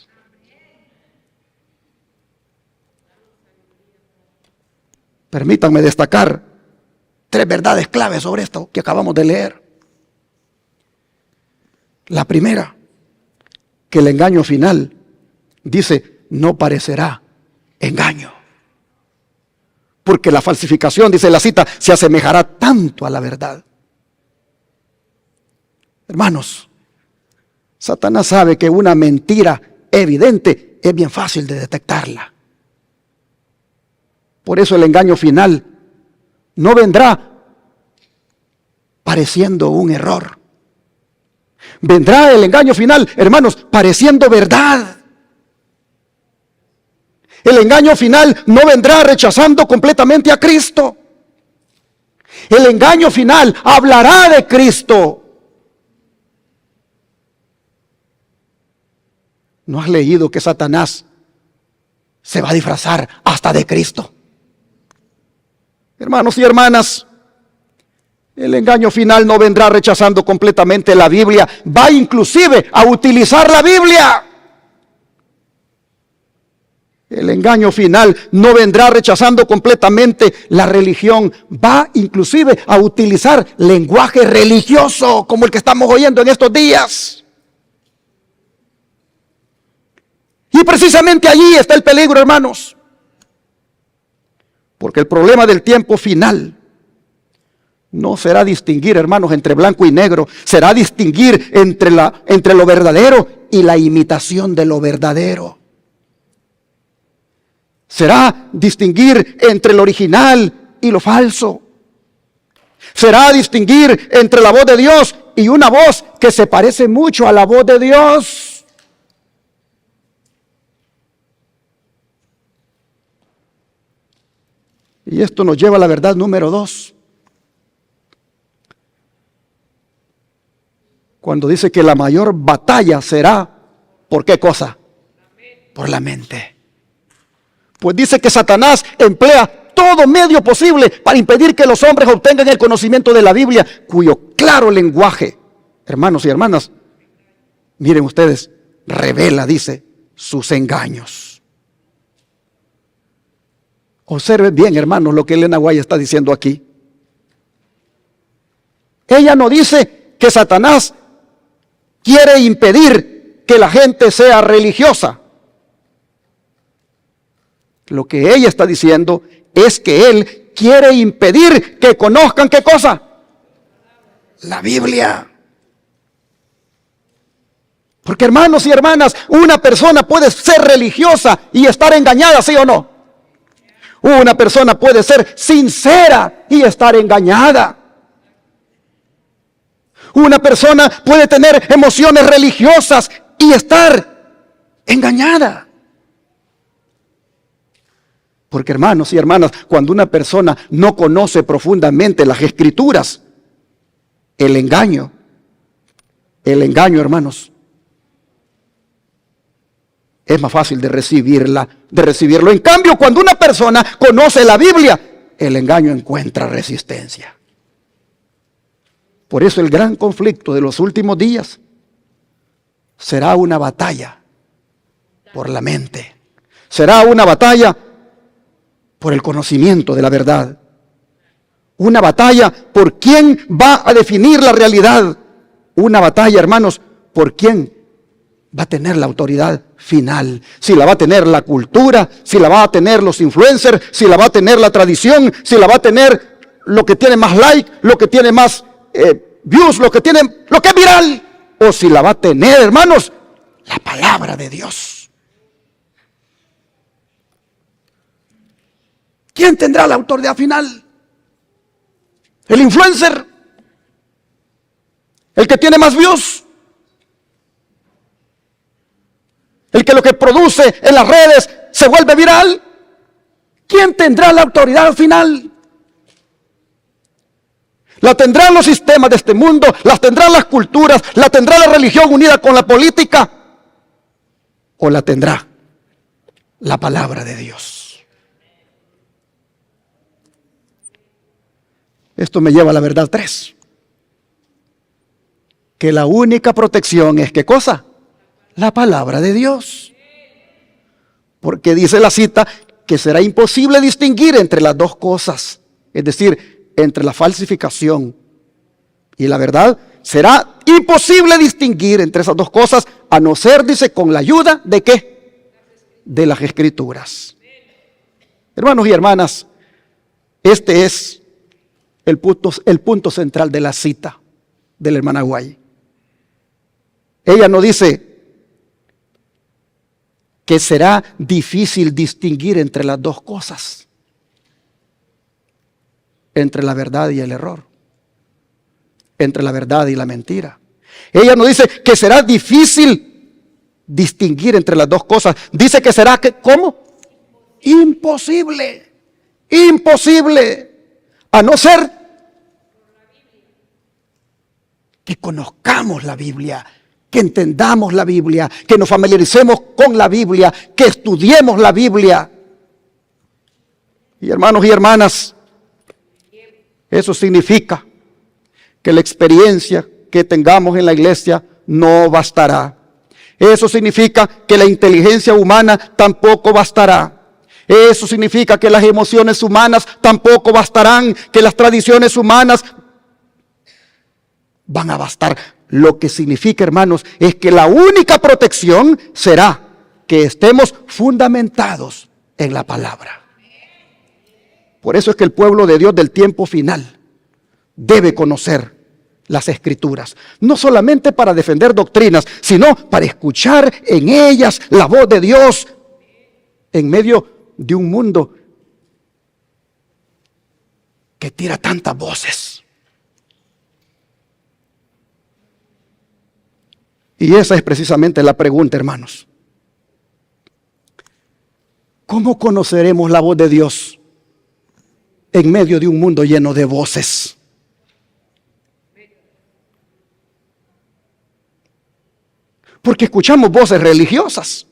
Permítanme destacar 3 verdades claves sobre esto que acabamos de leer. La primera, que el engaño final, dice, no parecerá engaño. Porque la falsificación, dice la cita, se asemejará tanto a la verdad. Hermanos, Satanás sabe que una mentira evidente es bien fácil de detectarla. Por eso el engaño final no vendrá pareciendo un error. Vendrá el engaño final, hermanos, pareciendo verdad. El engaño final no vendrá rechazando completamente a Cristo. El engaño final hablará de Cristo. ¿No has leído que Satanás se va a disfrazar hasta de Cristo? Hermanos y hermanas, el engaño final no vendrá rechazando completamente la Biblia. Va inclusive a utilizar la Biblia. El engaño final no vendrá rechazando completamente la religión. Va inclusive a utilizar lenguaje religioso como el que estamos oyendo en estos días. Y precisamente allí está el peligro, hermanos. Porque el problema del tiempo final no será distinguir, hermanos, entre blanco y negro. Será distinguir entre lo verdadero y la imitación de lo verdadero. Será distinguir entre lo original y lo falso. Será distinguir entre la voz de Dios y una voz que se parece mucho a la voz de Dios. Y esto nos lleva a la verdad número 2. Cuando dice que la mayor batalla será, ¿por qué cosa? Por la mente. Pues dice que Satanás emplea todo medio posible para impedir que los hombres obtengan el conocimiento de la Biblia, cuyo claro lenguaje, hermanos y hermanas, miren ustedes, revela, dice, sus engaños. Observen bien, hermanos, lo que Elena White está diciendo aquí. Ella no dice que Satanás quiere impedir que la gente sea religiosa. Lo que ella está diciendo es que él quiere impedir que conozcan ¿qué cosa? La Biblia. Porque, hermanos y hermanas, una persona puede ser religiosa y estar engañada, ¿sí o no? Una persona puede ser sincera y estar engañada. Una persona puede tener emociones religiosas y estar engañada. Porque, hermanos y hermanas, cuando una persona no conoce profundamente las Escrituras, el engaño, hermanos, es más fácil de recibirlo. En cambio, cuando una persona conoce la Biblia, el engaño encuentra resistencia. Por eso el gran conflicto de los últimos días será una batalla por la mente. Será una batalla por el conocimiento de la verdad. Una batalla por quién va a definir la realidad. Una batalla, hermanos, por quién va a tener la autoridad final. Si la va a tener la cultura, si la va a tener los influencers, si la va a tener la tradición, si la va a tener lo que tiene más like, lo que tiene más views, lo que es viral, o si la va a tener, hermanos, la palabra de Dios. ¿Quién tendrá la autoridad final? ¿El influencer? ¿El que tiene más views? ¿El que lo que produce en las redes se vuelve viral? ¿Quién tendrá la autoridad final? ¿La tendrán los sistemas de este mundo? ¿La tendrán las culturas? ¿La tendrá la religión unida con la política? ¿O la tendrá la palabra de Dios? Esto me lleva a la verdad 3. Que la única protección es ¿qué cosa? La palabra de Dios. Porque dice la cita que será imposible distinguir entre las dos cosas, es decir, entre la falsificación y la verdad. Será imposible distinguir entre esas dos cosas, a no ser, dice, con la ayuda ¿de qué? De las Escrituras. Hermanos y hermanas, este es el punto central de la cita de la hermana Guay. Ella no dice que será difícil distinguir entre las dos cosas, entre la verdad y el error, entre la verdad y la mentira. Ella no dice que será difícil distinguir entre las dos cosas. Dice que será, ¿cómo? Imposible. Imposible. A no ser que conozcamos la Biblia, que entendamos la Biblia, que nos familiaricemos con la Biblia, que estudiemos la Biblia. Y hermanos y hermanas, eso significa que la experiencia que tengamos en la iglesia no bastará. Eso significa que la inteligencia humana tampoco bastará. Eso significa que las emociones humanas tampoco bastarán, que las tradiciones humanas van a bastar. Lo que significa, hermanos, es que la única protección será que estemos fundamentados en la palabra. Por eso es que el pueblo de Dios del tiempo final debe conocer las Escrituras, no solamente para defender doctrinas, sino para escuchar en ellas la voz de Dios en medio de un mundo que tira tantas voces. Y esa es precisamente la pregunta, hermanos. ¿Cómo conoceremos la voz de Dios en medio de un mundo lleno de voces? Porque escuchamos voces religiosas,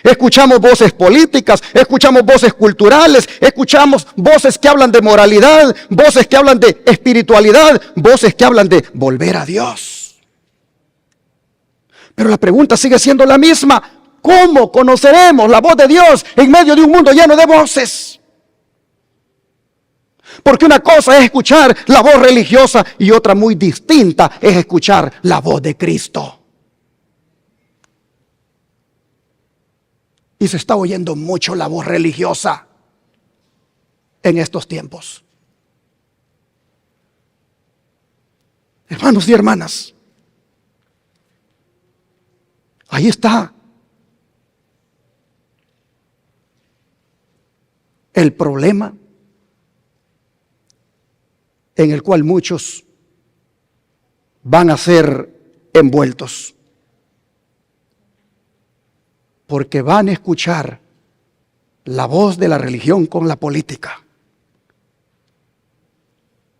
escuchamos voces políticas, escuchamos voces culturales, escuchamos voces que hablan de moralidad, voces que hablan de espiritualidad, voces que hablan de volver a Dios. Pero la pregunta sigue siendo la misma: ¿cómo conoceremos la voz de Dios en medio de un mundo lleno de voces? Porque una cosa es escuchar la voz religiosa y otra muy distinta es escuchar la voz de Cristo. Y se está oyendo mucho la voz religiosa en estos tiempos. Hermanos y hermanas, ahí está el problema en el cual muchos van a ser envueltos. Porque van a escuchar la voz de la religión con la política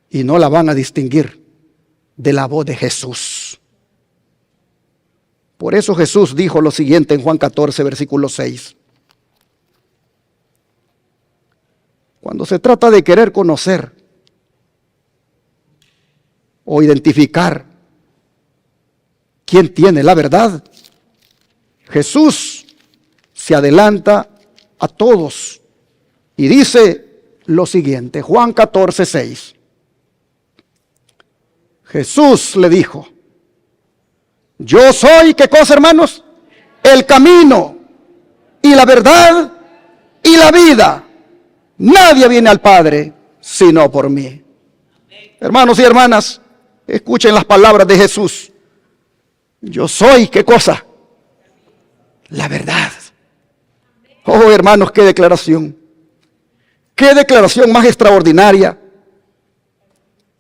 y no la van a distinguir de la voz de Jesús. Por eso Jesús dijo lo siguiente en Juan 14, versículo 6. Cuando se trata de querer conocer o identificar quién tiene la verdad, Jesús se adelanta a todos y dice lo siguiente, Juan 14, 6. Jesús le dijo: yo soy, ¿qué cosa, hermanos? El camino y la verdad y la vida. Nadie viene al Padre sino por mí. Hermanos y hermanas, escuchen las palabras de Jesús. Yo soy, ¿qué cosa? La verdad. Oh, hermanos, qué declaración. Qué declaración más extraordinaria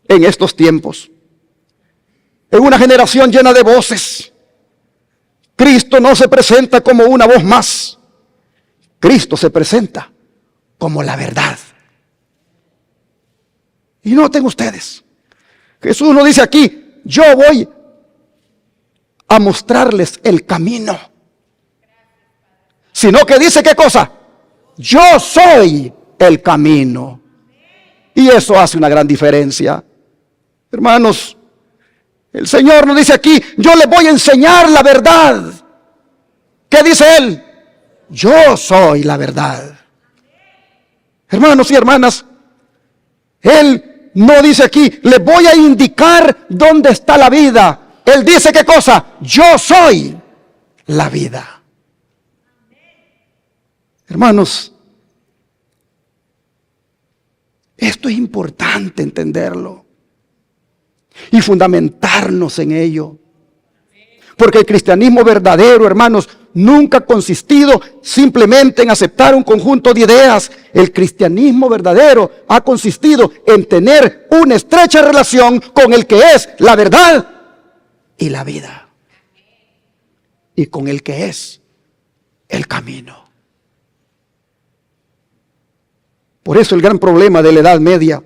en estos tiempos. En una generación llena de voces, Cristo no se presenta como una voz más. Cristo se presenta como la verdad. Y noten ustedes, Jesús no dice aquí: yo voy a mostrarles el camino, sino que dice, ¿qué cosa? Yo soy el camino. Y eso hace una gran diferencia. Hermanos, el Señor nos dice aquí: yo les voy a enseñar la verdad. ¿Qué dice Él? Yo soy la verdad. Hermanos y hermanas, Él no dice aquí, les voy a indicar dónde está la vida. Él dice, ¿qué cosa? Yo soy la vida. Hermanos, esto es importante entenderlo y fundamentarnos en ello. Porque el cristianismo verdadero, hermanos, nunca ha consistido simplemente en aceptar un conjunto de ideas. El cristianismo verdadero ha consistido en tener una estrecha relación con el que es la verdad y la vida. Y con el que es el camino. Por eso el gran problema de la Edad Media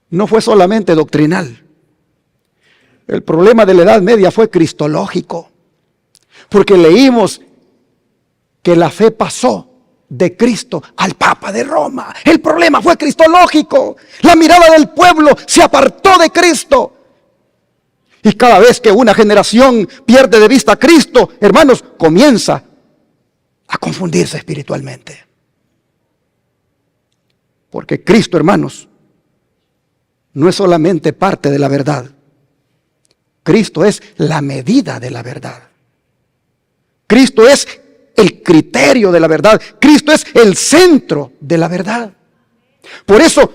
no fue solamente doctrinal. El problema de la Edad Media fue cristológico. Porque leímos que la fe pasó de Cristo al Papa de Roma. El problema fue cristológico. La mirada del pueblo se apartó de Cristo. Y cada vez que una generación pierde de vista a Cristo, hermanos, comienza a confundirse espiritualmente. Porque Cristo, hermanos, no es solamente parte de la verdad. Cristo es la medida de la verdad. Cristo es el criterio de la verdad. Cristo es el centro de la verdad. Por eso,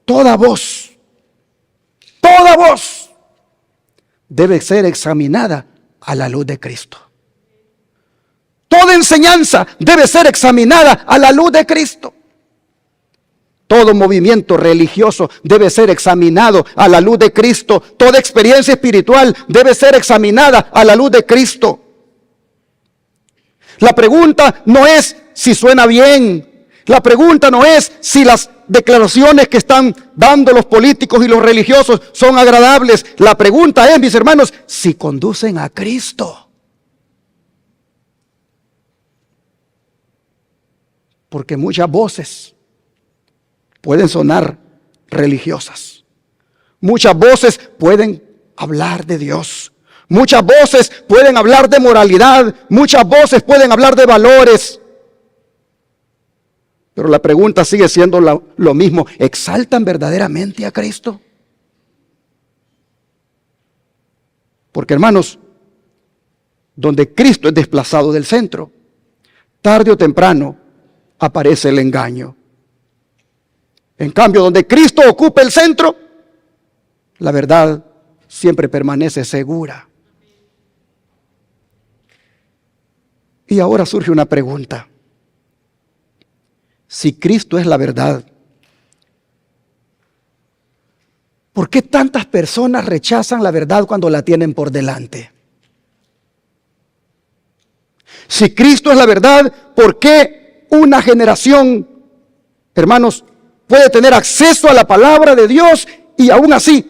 toda voz debe ser examinada a la luz de Cristo. Toda enseñanza debe ser examinada a la luz de Cristo. Todo movimiento religioso debe ser examinado a la luz de Cristo. Toda experiencia espiritual debe ser examinada a la luz de Cristo. La pregunta no es si suena bien. La pregunta no es si las declaraciones que están dando los políticos y los religiosos son agradables. La pregunta es, mis hermanos, si conducen a Cristo. Porque muchas voces pueden sonar religiosas. Muchas voces pueden hablar de Dios. Muchas voces pueden hablar de moralidad. Muchas voces pueden hablar de valores. Pero la pregunta sigue siendo lo mismo. ¿Exaltan verdaderamente a Cristo? Porque, hermanos, donde Cristo es desplazado del centro, tarde o temprano aparece el engaño. En cambio, donde Cristo ocupa el centro, la verdad siempre permanece segura. Y ahora surge una pregunta. Si Cristo es la verdad, ¿por qué tantas personas rechazan la verdad cuando la tienen por delante? Si Cristo es la verdad, ¿por qué una generación, hermanos, puede tener acceso a la palabra de Dios y aún así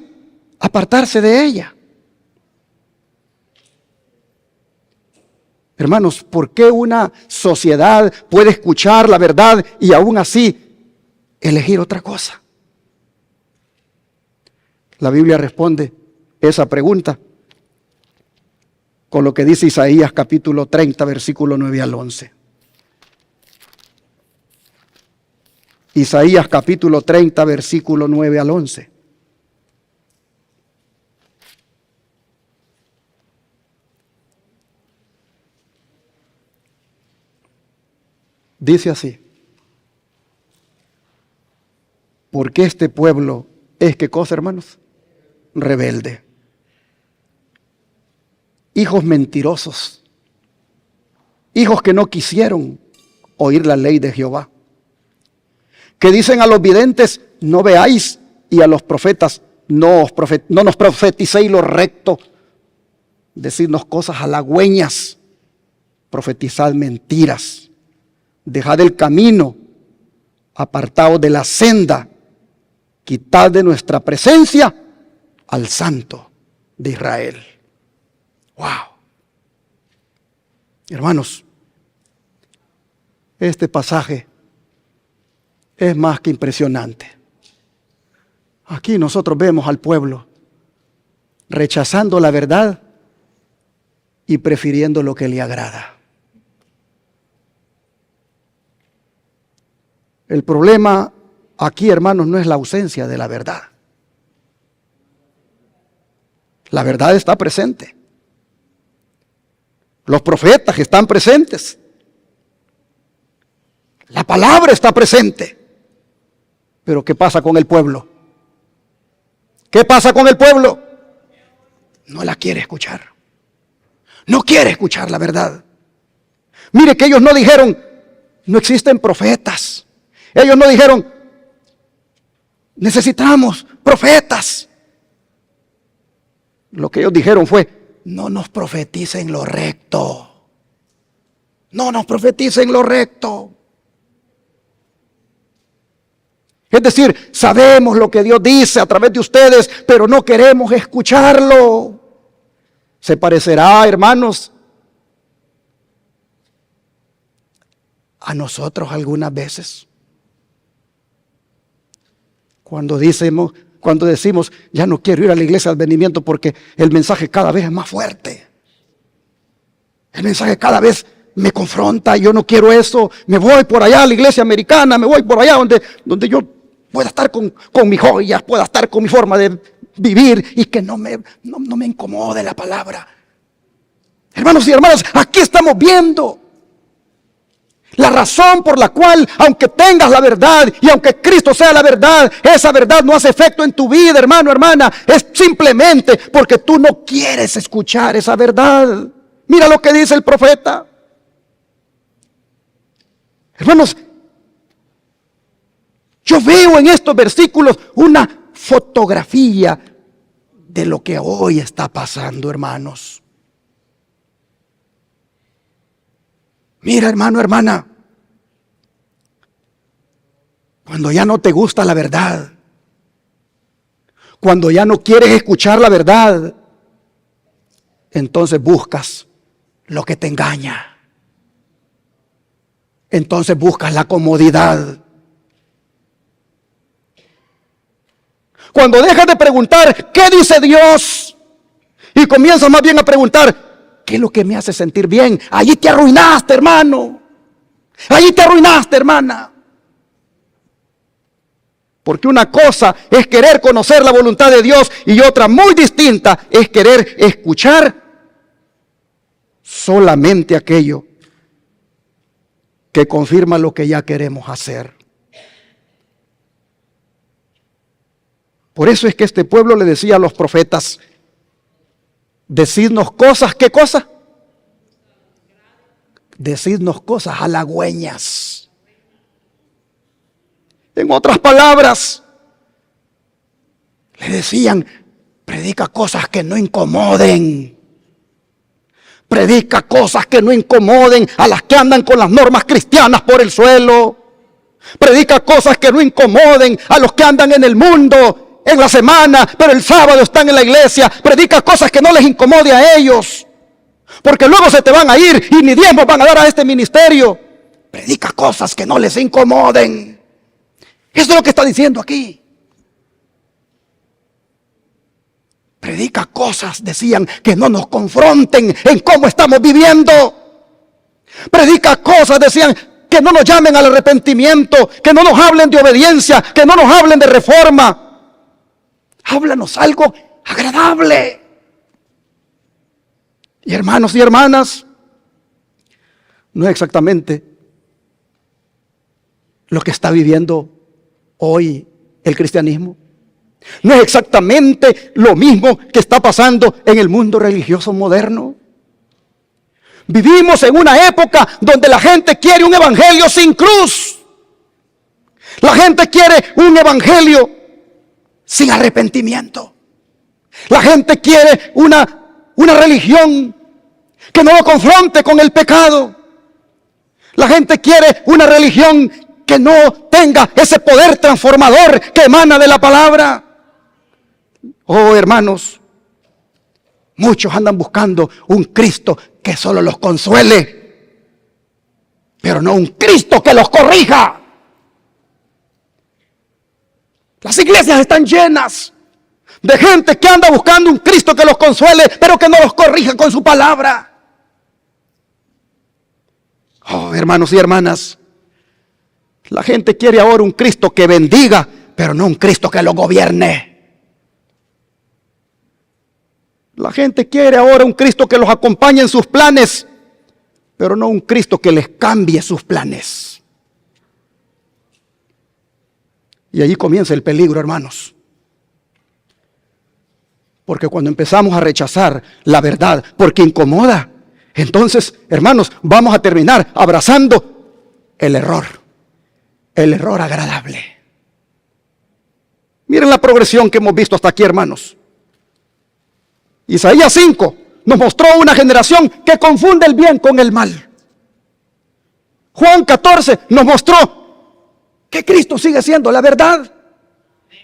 apartarse de ella? Hermanos, ¿por qué una sociedad puede escuchar la verdad y aún así elegir otra cosa? La Biblia responde esa pregunta con lo que dice Isaías capítulo 30, versículo 9 al 11. Isaías capítulo 30, versículo 9 al 11. Dice así: porque este pueblo es, ¿qué cosa, hermanos? Rebelde. Hijos mentirosos. Hijos que no quisieron oír la ley de Jehová. Que dicen a los videntes, no veáis, y a los profetas, no nos profeticéis lo recto. Decirnos cosas halagüeñas. Profetizad mentiras. Dejad el camino, apartaos de la senda, quitad de nuestra presencia al Santo de Israel. ¡Wow! Hermanos, este pasaje es más que impresionante. Aquí nosotros vemos al pueblo rechazando la verdad y prefiriendo lo que le agrada. El problema aquí, hermanos, no es la ausencia de la verdad. La verdad está presente. Los profetas están presentes. La palabra está presente. Pero ¿qué pasa con el pueblo? ¿Qué pasa con el pueblo? No la quiere escuchar. No quiere escuchar la verdad. Mire que ellos no dijeron, no existen profetas. Ellos no dijeron, necesitamos profetas. Lo que ellos dijeron fue, no nos profeticen lo recto. No nos profeticen lo recto. Es decir, sabemos lo que Dios dice a través de ustedes, pero no queremos escucharlo. Se parecerá, hermanos, a nosotros algunas veces. Cuando decimos, ya no quiero ir a la iglesia de advenimiento porque el mensaje cada vez es más fuerte. El mensaje cada vez me confronta, yo no quiero eso. Me voy por allá a la iglesia americana, me voy por allá donde yo pueda estar con mis joyas, pueda estar con mi forma de vivir y que no me incomode la palabra. Hermanos y hermanas, aquí estamos viendo la razón por la cual, aunque tengas la verdad y aunque Cristo sea la verdad, esa verdad no hace efecto en tu vida, hermano, hermana. Es simplemente porque tú no quieres escuchar esa verdad. Mira lo que dice el profeta. Hermanos, yo veo en estos versículos una fotografía de lo que hoy está pasando, hermanos. Mira, hermano, hermana, cuando ya no te gusta la verdad, cuando ya no quieres escuchar la verdad, entonces buscas lo que te engaña. Entonces buscas la comodidad. Cuando dejas de preguntar, ¿qué dice Dios? Y comienzas más bien a preguntar, ¿qué es lo que me hace sentir bien? Allí te arruinaste, hermano. Allí te arruinaste, hermana. Porque una cosa es querer conocer la voluntad de Dios y otra muy distinta es querer escuchar solamente aquello que confirma lo que ya queremos hacer. Por eso es que este pueblo le decía a los profetas, decidnos cosas, ¿qué cosa? Decidnos cosas halagüeñas. En otras palabras, le decían, predica cosas que no incomoden. Predica cosas que no incomoden a las que andan con las normas cristianas por el suelo. Predica cosas que no incomoden a los que andan en el mundo en la semana, pero el sábado están en la iglesia. Predica cosas que no les incomode a ellos, porque luego se te van a ir y ni diezmos van a dar a este ministerio. Predica cosas que no les incomoden. Eso es lo que está diciendo aquí. Predica cosas, decían, que no nos confronten en cómo estamos viviendo. Predica cosas, decían, que no nos llamen al arrepentimiento, que no nos hablen de obediencia, que no nos hablen de reforma. Háblanos algo agradable. Y hermanos y hermanas, no es exactamente lo que está viviendo hoy el cristianismo. No es exactamente lo mismo que está pasando en el mundo religioso moderno. Vivimos en una época donde la gente quiere un evangelio sin cruz. La gente quiere un evangelio sin arrepentimiento. La gente quiere una religión que no lo confronte con el pecado. La gente quiere una religión que no tenga ese poder transformador que emana de la palabra. Oh, hermanos, muchos andan buscando un Cristo que solo los consuele, pero no un Cristo que los corrija. Las iglesias están llenas de gente que anda buscando un Cristo que los consuele, pero que no los corrija con su palabra. Oh, hermanos y hermanas, La gente quiere ahora un Cristo que bendiga, pero no un Cristo que lo gobierne. La gente quiere ahora un Cristo que los acompañe en sus planes, pero no un Cristo que les cambie sus planes. Y allí comienza el peligro, hermanos. Porque cuando empezamos a rechazar la verdad porque incomoda, entonces, hermanos, vamos a terminar abrazando el error agradable. Miren la progresión que hemos visto hasta aquí, hermanos. Isaías 5 nos mostró una generación que confunde el bien con el mal. Juan 14 nos mostró que Cristo sigue siendo la verdad.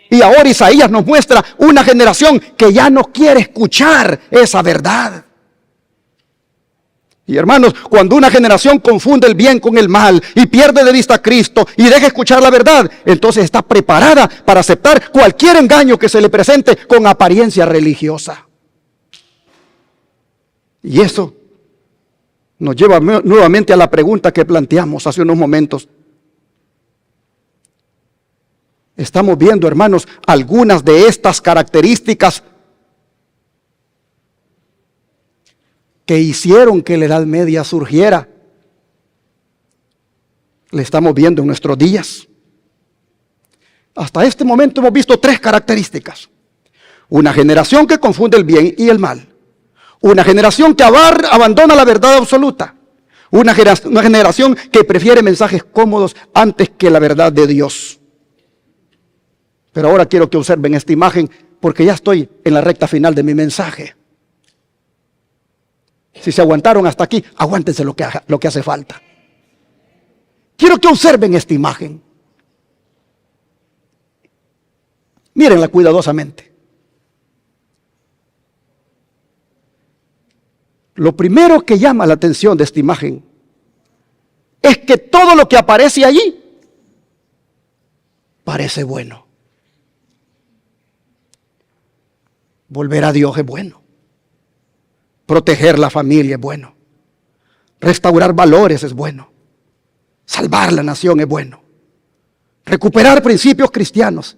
Y ahora Isaías nos muestra una generación que ya no quiere escuchar esa verdad. Y hermanos, cuando una generación confunde el bien con el mal y pierde de vista a Cristo y deja escuchar la verdad, entonces está preparada para aceptar cualquier engaño que se le presente con apariencia religiosa. Y eso nos lleva nuevamente a la pregunta que planteamos hace unos momentos. Estamos viendo, hermanos, algunas de estas características que hicieron que la Edad Media surgiera. Le estamos viendo en nuestros días. Hasta este momento hemos visto 3 características. Una generación que confunde el bien y el mal. Una generación que abandona la verdad absoluta. Una generación que prefiere mensajes cómodos antes que la verdad de Dios. Pero ahora quiero que observen esta imagen porque ya estoy en la recta final de mi mensaje. Si se aguantaron hasta aquí, aguántense lo que hace falta. Quiero que observen esta imagen. Mírenla cuidadosamente. Lo primero que llama la atención de esta imagen es que todo lo que aparece allí parece bueno. Volver a Dios es bueno. Proteger la familia es bueno. Restaurar valores es bueno. Salvar la nación es bueno. Recuperar principios cristianos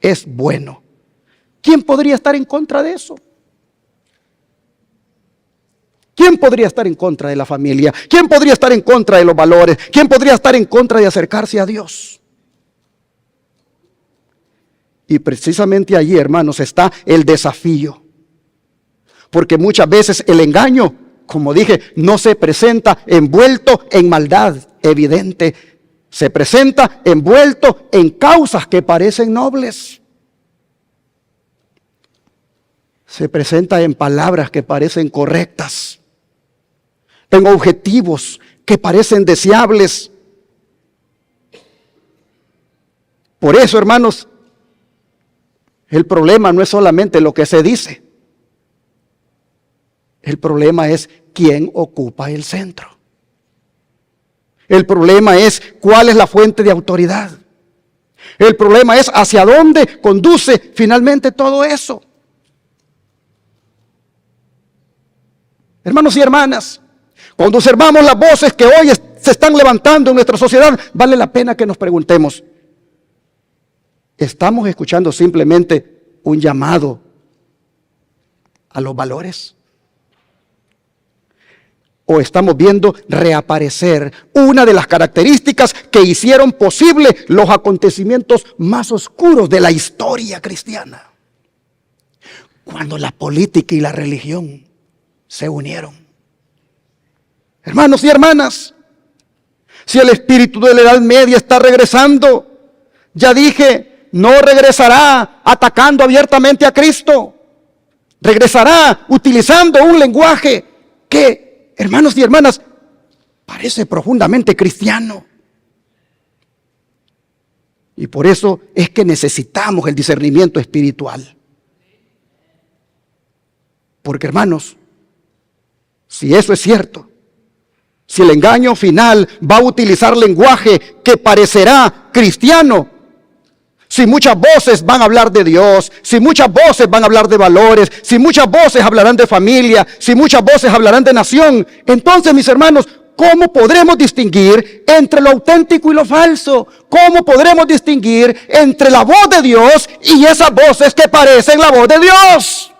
es bueno. ¿Quién podría estar en contra de eso? ¿Quién podría estar en contra de la familia? ¿Quién podría estar en contra de los valores? ¿Quién podría estar en contra de acercarse a Dios? Y precisamente allí, hermanos, está el desafío. Porque muchas veces el engaño, como dije, no se presenta envuelto en maldad evidente. Se presenta envuelto en causas que parecen nobles. Se presenta en palabras que parecen correctas. En objetivos que parecen deseables. Por eso, hermanos, el problema no es solamente lo que se dice. El problema es quién ocupa el centro. El problema es cuál es la fuente de autoridad. El problema es hacia dónde conduce finalmente todo eso. Hermanos y hermanas, cuando observamos las voces que hoy se están levantando en nuestra sociedad, vale la pena que nos preguntemos, ¿estamos escuchando simplemente un llamado a los valores? ¿O estamos viendo reaparecer una de las características que hicieron posible los acontecimientos más oscuros de la historia cristiana? Cuando la política y la religión se unieron. Hermanos y hermanas, si el espíritu de la Edad Media está regresando, ya dije, no regresará atacando abiertamente a Cristo. Regresará utilizando un lenguaje que, hermanos y hermanas, parece profundamente cristiano. Y por eso es que necesitamos el discernimiento espiritual. Porque, hermanos, si eso es cierto, si el engaño final va a utilizar lenguaje que parecerá cristiano, si muchas voces van a hablar de Dios, si muchas voces van a hablar de valores, si muchas voces hablarán de familia, si muchas voces hablarán de nación, entonces, mis hermanos, ¿cómo podremos distinguir entre lo auténtico y lo falso? ¿Cómo podremos distinguir entre la voz de Dios y esas voces que parecen la voz de Dios?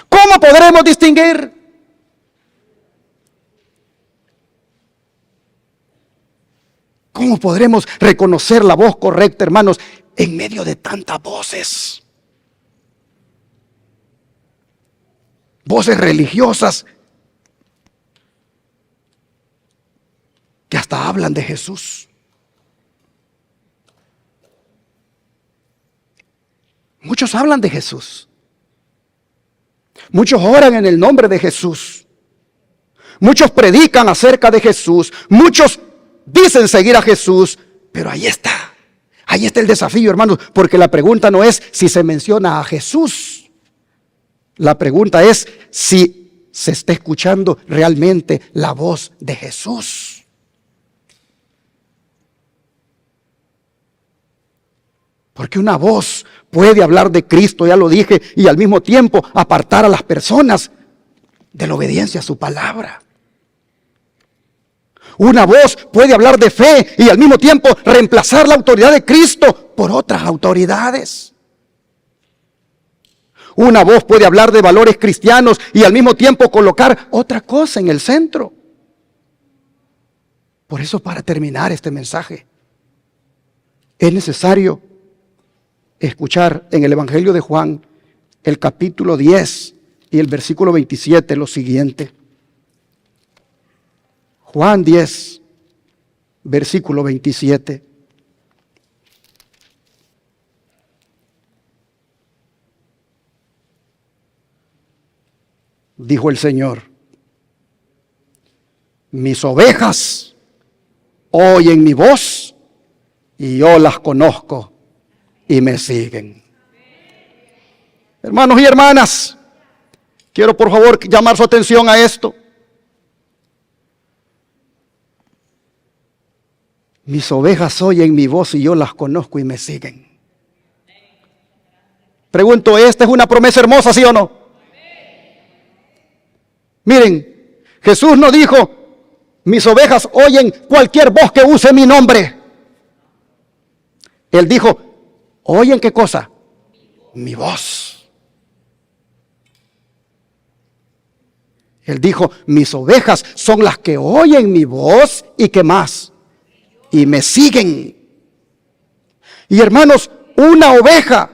¿Cómo podremos distinguir? ¿Cómo podremos reconocer la voz correcta, hermanos, en medio de tantas voces? Voces religiosas que hasta hablan de Jesús. Muchos hablan de Jesús. Muchos oran en el nombre de Jesús. Muchos predican acerca de Jesús. Muchos dicen seguir a Jesús. Pero ahí está el desafío, hermanos, porque la pregunta no es si se menciona a Jesús. La pregunta es si se está escuchando realmente la voz de Jesús. Porque una voz puede hablar de Cristo, ya lo dije, y al mismo tiempo apartar a las personas de la obediencia a su palabra. Una voz puede hablar de fe y al mismo tiempo reemplazar la autoridad de Cristo por otras autoridades. Una voz puede hablar de valores cristianos y al mismo tiempo colocar otra cosa en el centro. Por eso, para terminar este mensaje, es necesario escuchar en el Evangelio de Juan, el capítulo 10 y el versículo 27, lo siguiente. Juan 10, versículo 27. Dijo el Señor: mis ovejas oyen mi voz y yo las conozco y me siguen. Hermanos y hermanas, quiero por favor llamar su atención a esto. Mis ovejas oyen mi voz y yo las conozco y me siguen. Pregunto, ¿esta es una promesa hermosa, sí o no? Miren, Jesús no dijo: mis ovejas oyen cualquier voz que use mi nombre. Él dijo: ¿oyen qué cosa? Mi voz. Él dijo: mis ovejas son las que oyen mi voz y ¿qué más? Y me siguen. Y hermanos, una oveja,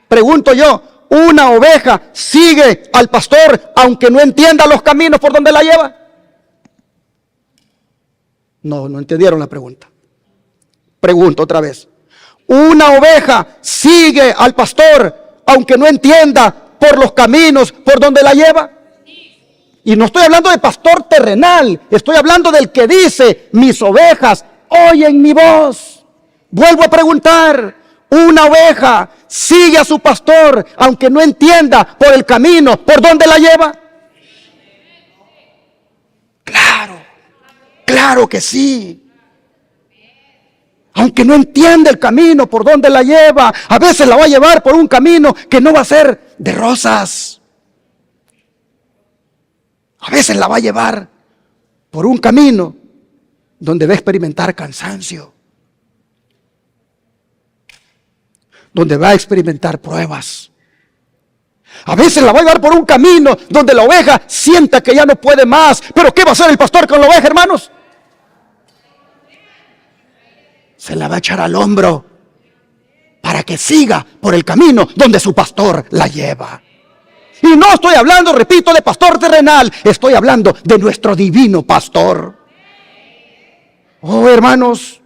pregunto yo, una oveja sigue al pastor aunque no entienda los caminos por donde la lleva. No entendieron la pregunta. Pregunto otra vez. Una oveja sigue al pastor aunque no entienda por los caminos por donde la lleva. Y no estoy hablando de pastor terrenal, estoy hablando del que dice: mis ovejas oyen mi voz. Vuelvo a preguntar, una oveja sigue a su pastor aunque no entienda por el camino por donde la lleva. Claro que sí. Aunque no entienda el camino por donde la lleva, a veces la va a llevar por un camino que no va a ser de rosas. A veces la va a llevar por un camino donde va a experimentar cansancio, donde va a experimentar pruebas. A veces la va a llevar por un camino donde la oveja sienta que ya no puede más. Pero ¿qué va a hacer el pastor con la oveja, hermanos? Se la va a echar al hombro para que siga por el camino donde su pastor la lleva. Y no estoy hablando, repito, de pastor terrenal, estoy hablando de nuestro divino pastor. Oh, hermanos,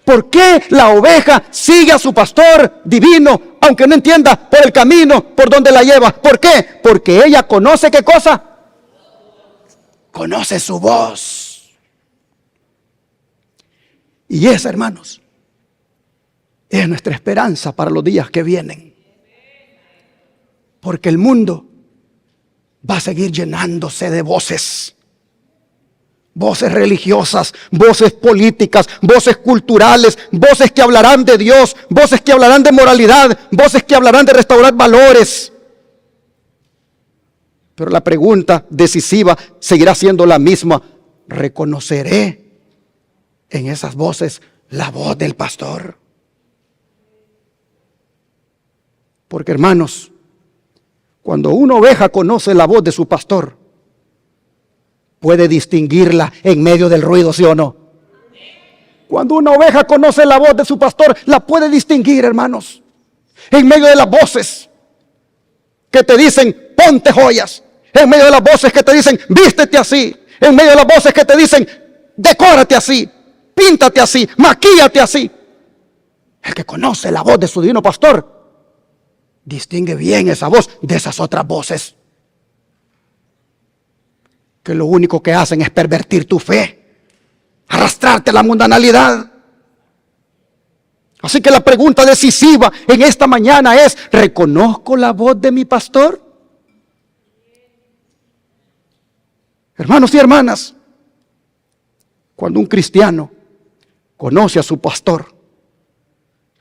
¿por qué la oveja sigue a su pastor divino aunque no entienda por el camino por donde la lleva? ¿Por qué? Porque ella conoce ¿qué cosa? Conoce su voz. Y esa, hermanos, es nuestra esperanza para los días que vienen. Porque el mundo va a seguir llenándose de voces. Voces religiosas, voces políticas, voces culturales, voces que hablarán de Dios, voces que hablarán de moralidad, voces que hablarán de restaurar valores. Pero la pregunta decisiva seguirá siendo la misma: reconoceré en esas voces la voz del pastor. Porque, hermanos, cuando una oveja conoce la voz de su pastor, puede distinguirla en medio del ruido, ¿sí o no? Cuando una oveja conoce la voz de su pastor, la puede distinguir, hermanos, en medio de las voces que te dicen ponte joyas, en medio de las voces que te dicen vístete así, en medio de las voces que te dicen decórate así, píntate así, maquíllate así. El que conoce la voz de su divino pastor distingue bien esa voz de esas otras voces que lo único que hacen es pervertir tu fe, arrastrarte a la mundanalidad. Así que la pregunta decisiva en esta mañana es: ¿reconozco la voz de mi pastor? Hermanos y hermanas, cuando un cristiano conoce a su pastor,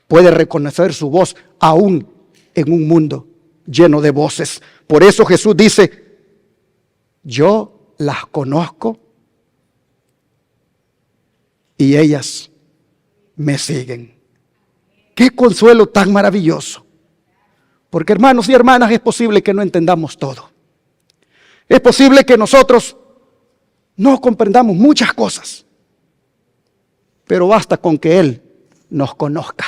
puede reconocer su voz aún en un mundo lleno de voces. Por eso Jesús dice: yo las conozco y ellas me siguen. Qué consuelo tan maravilloso. Porque, hermanos y hermanas, es posible que no entendamos todo. Es posible que nosotros no comprendamos muchas cosas. Pero basta con que Él nos conozca.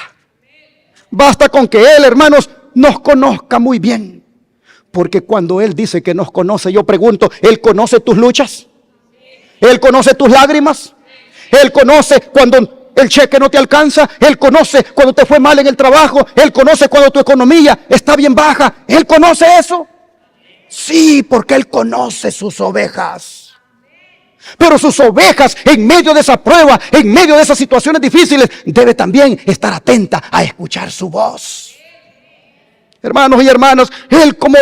Basta con que Él, hermanos, nos conozca muy bien. Porque cuando Él dice que nos conoce, yo pregunto, ¿Él conoce tus luchas? ¿Él conoce tus lágrimas? ¿Él conoce cuando el cheque no te alcanza? ¿Él conoce cuando te fue mal en el trabajo? ¿Él conoce cuando tu economía está bien baja? ¿Él conoce eso? Sí, porque Él conoce sus ovejas. Pero sus ovejas, en medio de esa prueba, en medio de esas situaciones difíciles, debe también estar atenta a escuchar su voz. Hermanos y hermanas, Él como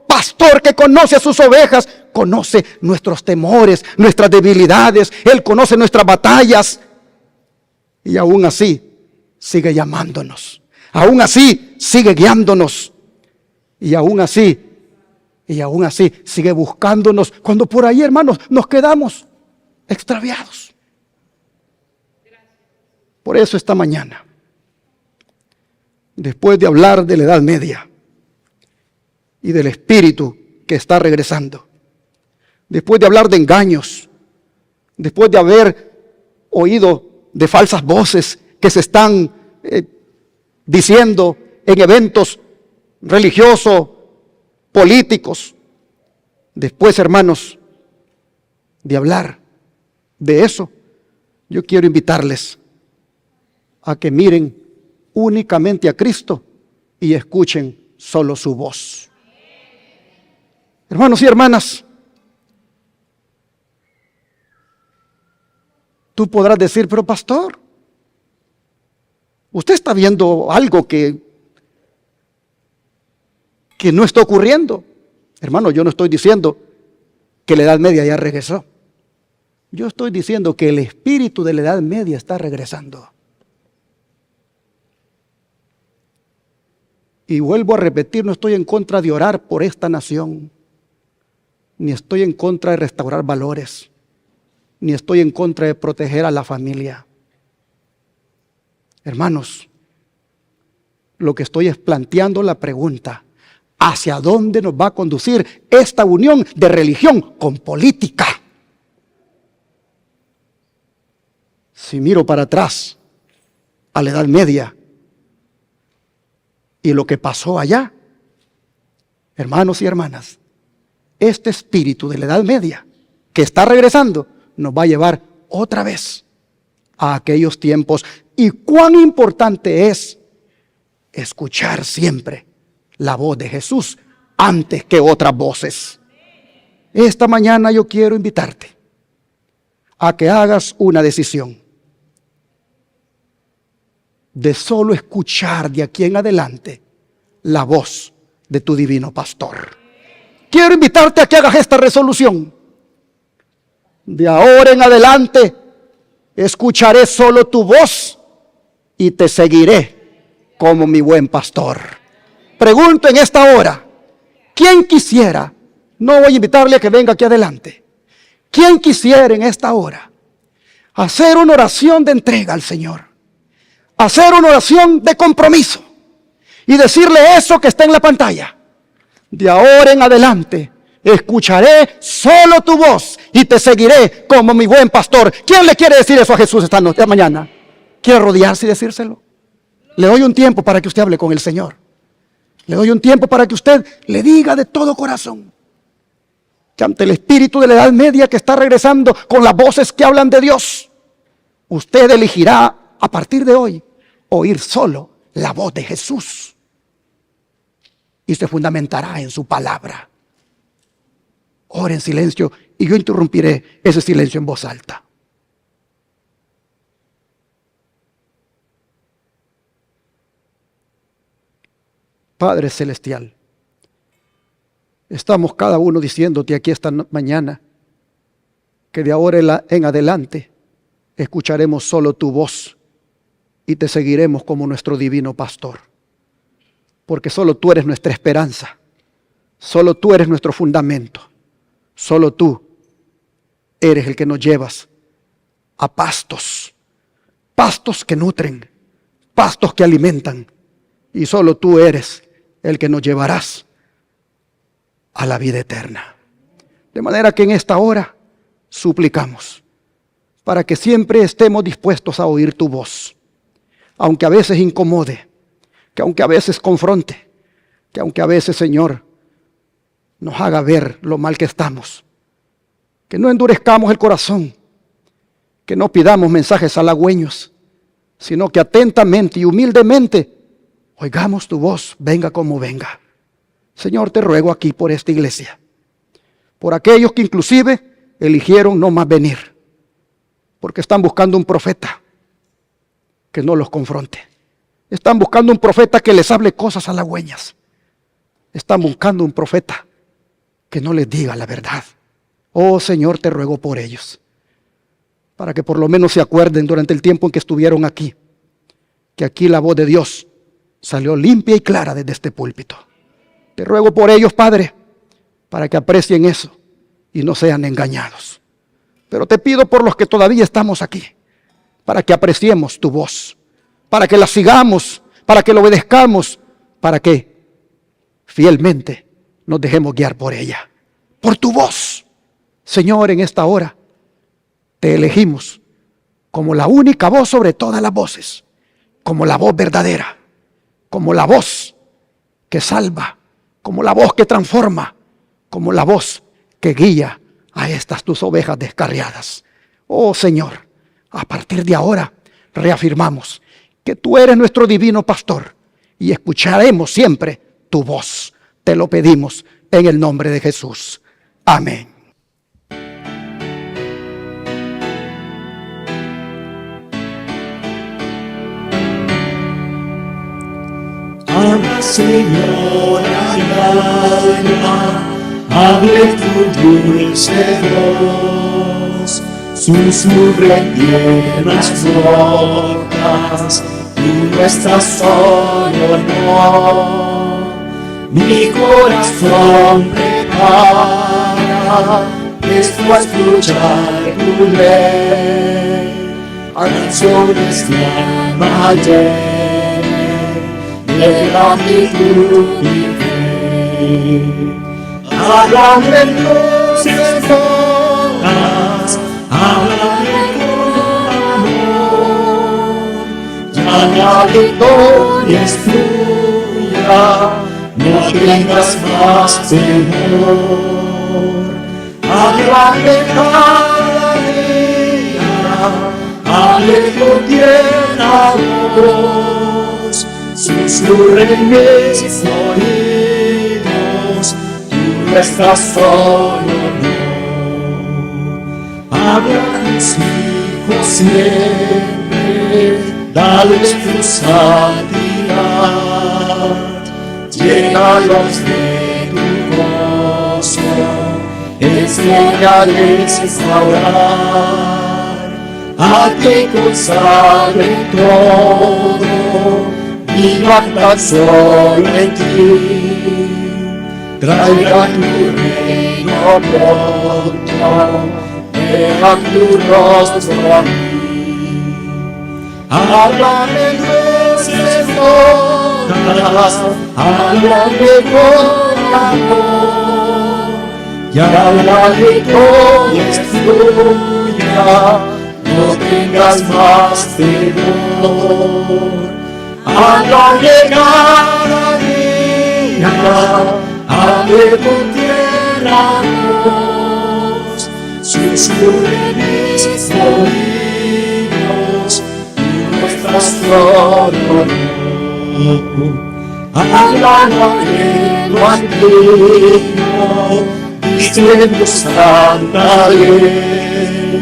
pastor que conoce a sus ovejas, conoce nuestros temores, nuestras debilidades. Él conoce nuestras batallas. Y aún así sigue llamándonos. Aún así sigue guiándonos. Y aún así sigue buscándonos. Cuando por ahí, hermanos, nos quedamos extraviados. Por eso esta mañana, después de hablar de la Edad Media y del espíritu que está regresando, después de hablar de engaños, después de haber oído de falsas voces que se están diciendo en eventos religiosos, políticos, después, hermanos, de hablar de eso, yo quiero invitarles a que miren únicamente a Cristo y escuchen solo su voz. Hermanos y hermanas, tú podrás decir, pero pastor, usted está viendo algo que no está ocurriendo. Hermano, yo no estoy diciendo que la Edad Media ya regresó. Yo estoy diciendo que el espíritu de la Edad Media está regresando. Y vuelvo a repetir, no estoy en contra de orar por esta nación, ni estoy en contra de restaurar valores, ni estoy en contra de proteger a la familia. Hermanos, lo que estoy es planteando la pregunta: ¿hacia dónde nos va a conducir esta unión de religión con política? Si miro para atrás a la Edad Media y lo que pasó allá, hermanos y hermanas, este espíritu de la Edad Media que está regresando nos va a llevar otra vez a aquellos tiempos. Y cuán importante es escuchar siempre la voz de Jesús antes que otras voces. Esta mañana yo quiero invitarte a que hagas una decisión de solo escuchar de aquí en adelante la voz de tu divino pastor. Quiero invitarte a que hagas esta resolución. De ahora en adelante escucharé solo tu voz y te seguiré como mi buen pastor. Pregunto en esta hora, ¿quién quisiera? No voy a invitarle a que venga aquí adelante. ¿Quién quisiera en esta hora hacer una oración de entrega al Señor? Hacer una oración de compromiso y decirle eso que está en la pantalla. De ahora en adelante escucharé solo tu voz y te seguiré como mi buen pastor. ¿Quién le quiere decir eso a Jesús esta mañana? ¿Quiere rodearse y decírselo? Le doy un tiempo para que usted hable con el Señor. Le doy un tiempo para que usted le diga de todo corazón que ante el espíritu de la Edad Media que está regresando con las voces que hablan de Dios, usted elegirá a partir de hoy oír solo la voz de Jesús y se fundamentará en su palabra. Ore en silencio y yo interrumpiré ese silencio en voz alta. Padre Celestial, estamos cada uno diciéndote aquí esta mañana que de ahora en adelante escucharemos solo tu voz y te seguiremos como nuestro divino pastor. Porque solo tú eres nuestra esperanza, solo tú eres nuestro fundamento, solo tú eres el que nos llevas a pastos que nutren, pastos que alimentan, y solo tú eres el que nos llevarás a la vida eterna. De manera que en esta hora suplicamos para que siempre estemos dispuestos a oír tu voz, aunque a veces incomode, que aunque a veces confronte, que aunque a veces, Señor, nos haga ver lo mal que estamos, que no endurezcamos el corazón, que no pidamos mensajes halagüeños, sino que atentamente y humildemente oigamos tu voz, venga como venga. Señor, te ruego aquí por esta iglesia, por aquellos que inclusive eligieron no más venir, porque están buscando un profeta que no los confronte. Están buscando un profeta que les hable cosas halagüeñas. Están buscando un profeta que no les diga la verdad. Oh Señor, te ruego por ellos, para que por lo menos se acuerden durante el tiempo en que estuvieron aquí, que aquí la voz de Dios salió limpia y clara desde este púlpito. Te ruego por ellos, Padre, para que aprecien eso y no sean engañados. Pero te pido por los que todavía estamos aquí, para que apreciemos tu voz, para que la sigamos, para que la obedezcamos, para que fielmente nos dejemos guiar por ella, por tu voz. Señor, en esta hora te elegimos como la única voz sobre todas las voces, como la voz verdadera, como la voz que salva, como la voz que transforma, como la voz que guía a estas tus ovejas descarriadas. Oh Señor, a partir de ahora reafirmamos que tú eres nuestro divino pastor y escucharemos siempre tu voz. Te lo pedimos en el nombre de Jesús. Amén. Habla, Señor, habla, hable tu dulce voz, susurra en tiernas notas, tú no estás solo, no. Mi corazón prepara, esto a escuchar tu ley, canciones de alma de gratitud y fe. Háblame luces todas, háblame con amor, ya la victoria es tuya, no tengas más temor. Háblame cada día, hable tu tierna voz, susurra en mis oídos, tú no estás solo, no. Habla a tus hijos siempre, dales tu santidad, llénalos de tu gozo, enséñales a orar, a ti consagre todo, vivan tan solo en ti, traigan tu reino pronto, vean tu rostro a mí. Háblame nueces todas, háblame con amor, y háblame con es tuya, no tengas más temor. Háblame cada día, hable con tierra voz, susurre mis oídos, nuestras flores. Háblame lo antiguo, diciendo santa ley,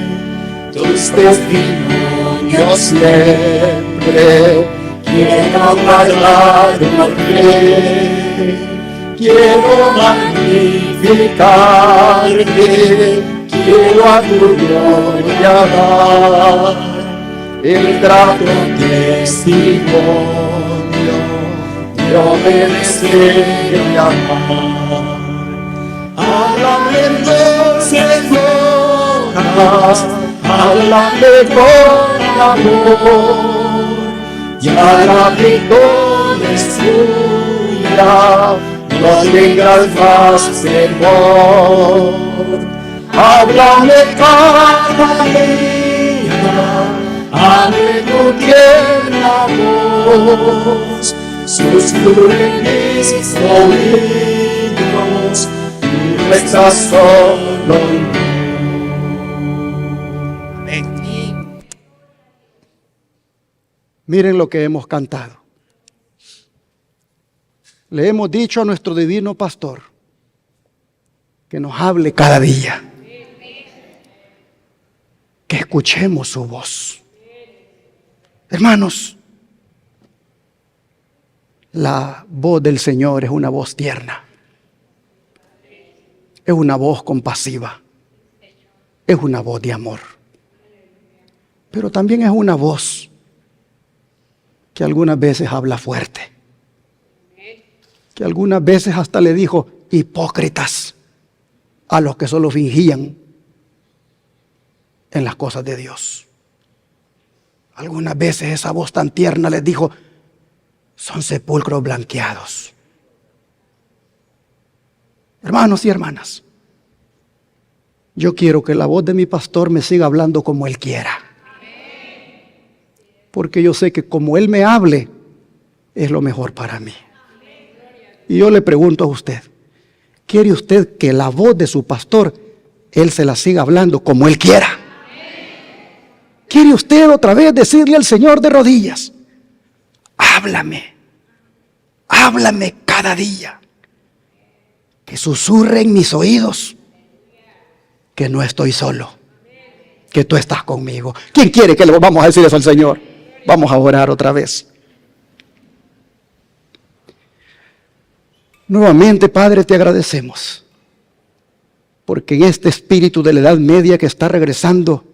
tus testimonios siempre quiero guardar por fe. Quiero magnificarte, quiero a tu gloria dar el grato testimonio de obedecer y amar. Háblame entonces, háblame con amor, y a la victoria es tuya, no tengas más temor. Háblame cada día, hable tu tierna voz, susurre mis oídos, tú estás solo. Miren lo que hemos cantado. Le hemos dicho a nuestro divino pastor que nos hable cada día, que escuchemos su voz. Hermanos, la voz del Señor es una voz tierna, es una voz compasiva, es una voz de amor, pero también es una voz que algunas veces habla fuerte, que algunas veces hasta le dijo hipócritas a los que solo fingían en las cosas de Dios. Algunas veces esa voz tan tierna les dijo, son sepulcros blanqueados. Hermanos y hermanas, yo quiero que la voz de mi pastor me siga hablando como él quiera. Porque yo sé que como él me hable, es lo mejor para mí. Y yo le pregunto a usted, ¿quiere usted que la voz de su pastor, él se la siga hablando como él quiera? ¿Quiere usted otra vez decirle al Señor de rodillas, háblame cada día, que susurre en mis oídos, que no estoy solo, que tú estás conmigo? ¿Quién quiere que le vamos a decir eso al Señor? Vamos a orar otra vez. Nuevamente, Padre, te agradecemos, porque en este espíritu de la Edad Media que está regresando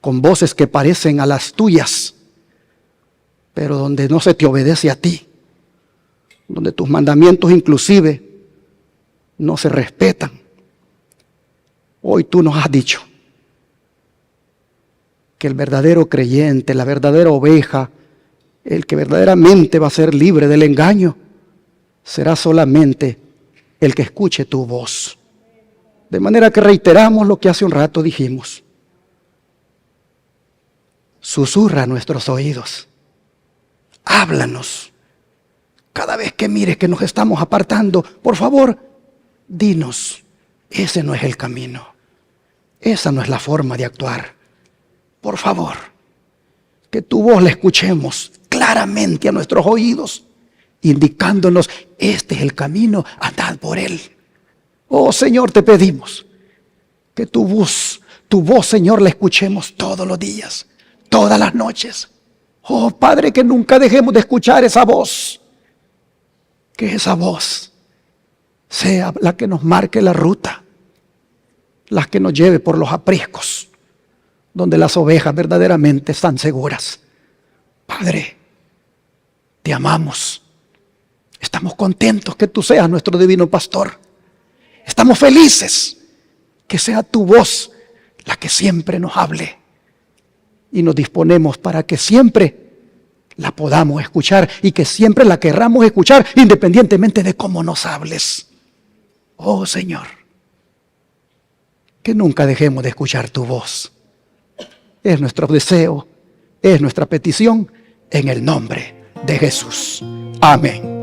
con voces que parecen a las tuyas, pero donde no se te obedece a ti, donde tus mandamientos inclusive no se respetan. Hoy tú nos has dicho que el verdadero creyente, la verdadera oveja, el que verdaderamente va a ser libre del engaño, será solamente el que escuche tu voz. De manera que reiteramos lo que hace un rato dijimos. Susurra a nuestros oídos. Háblanos. Cada vez que mires que nos estamos apartando, por favor, dinos, ese no es el camino. Esa no es la forma de actuar. Por favor, que tu voz la escuchemos claramente a nuestros oídos, indicándonos, este es el camino, andad por él. Oh Señor, te pedimos que tu voz, Señor, la escuchemos todos los días, todas las noches. Oh Padre, que nunca dejemos de escuchar esa voz. Que esa voz sea la que nos marque la ruta, la que nos lleve por los apriscos, donde las ovejas verdaderamente están seguras. Padre, te amamos. Estamos contentos que tú seas nuestro divino pastor. Estamos felices que sea tu voz la que siempre nos hable. Y nos disponemos para que siempre la podamos escuchar y que siempre la querramos escuchar independientemente de cómo nos hables. Oh Señor, que nunca dejemos de escuchar tu voz. Es nuestro deseo, es nuestra petición en el nombre de Jesús. Amén.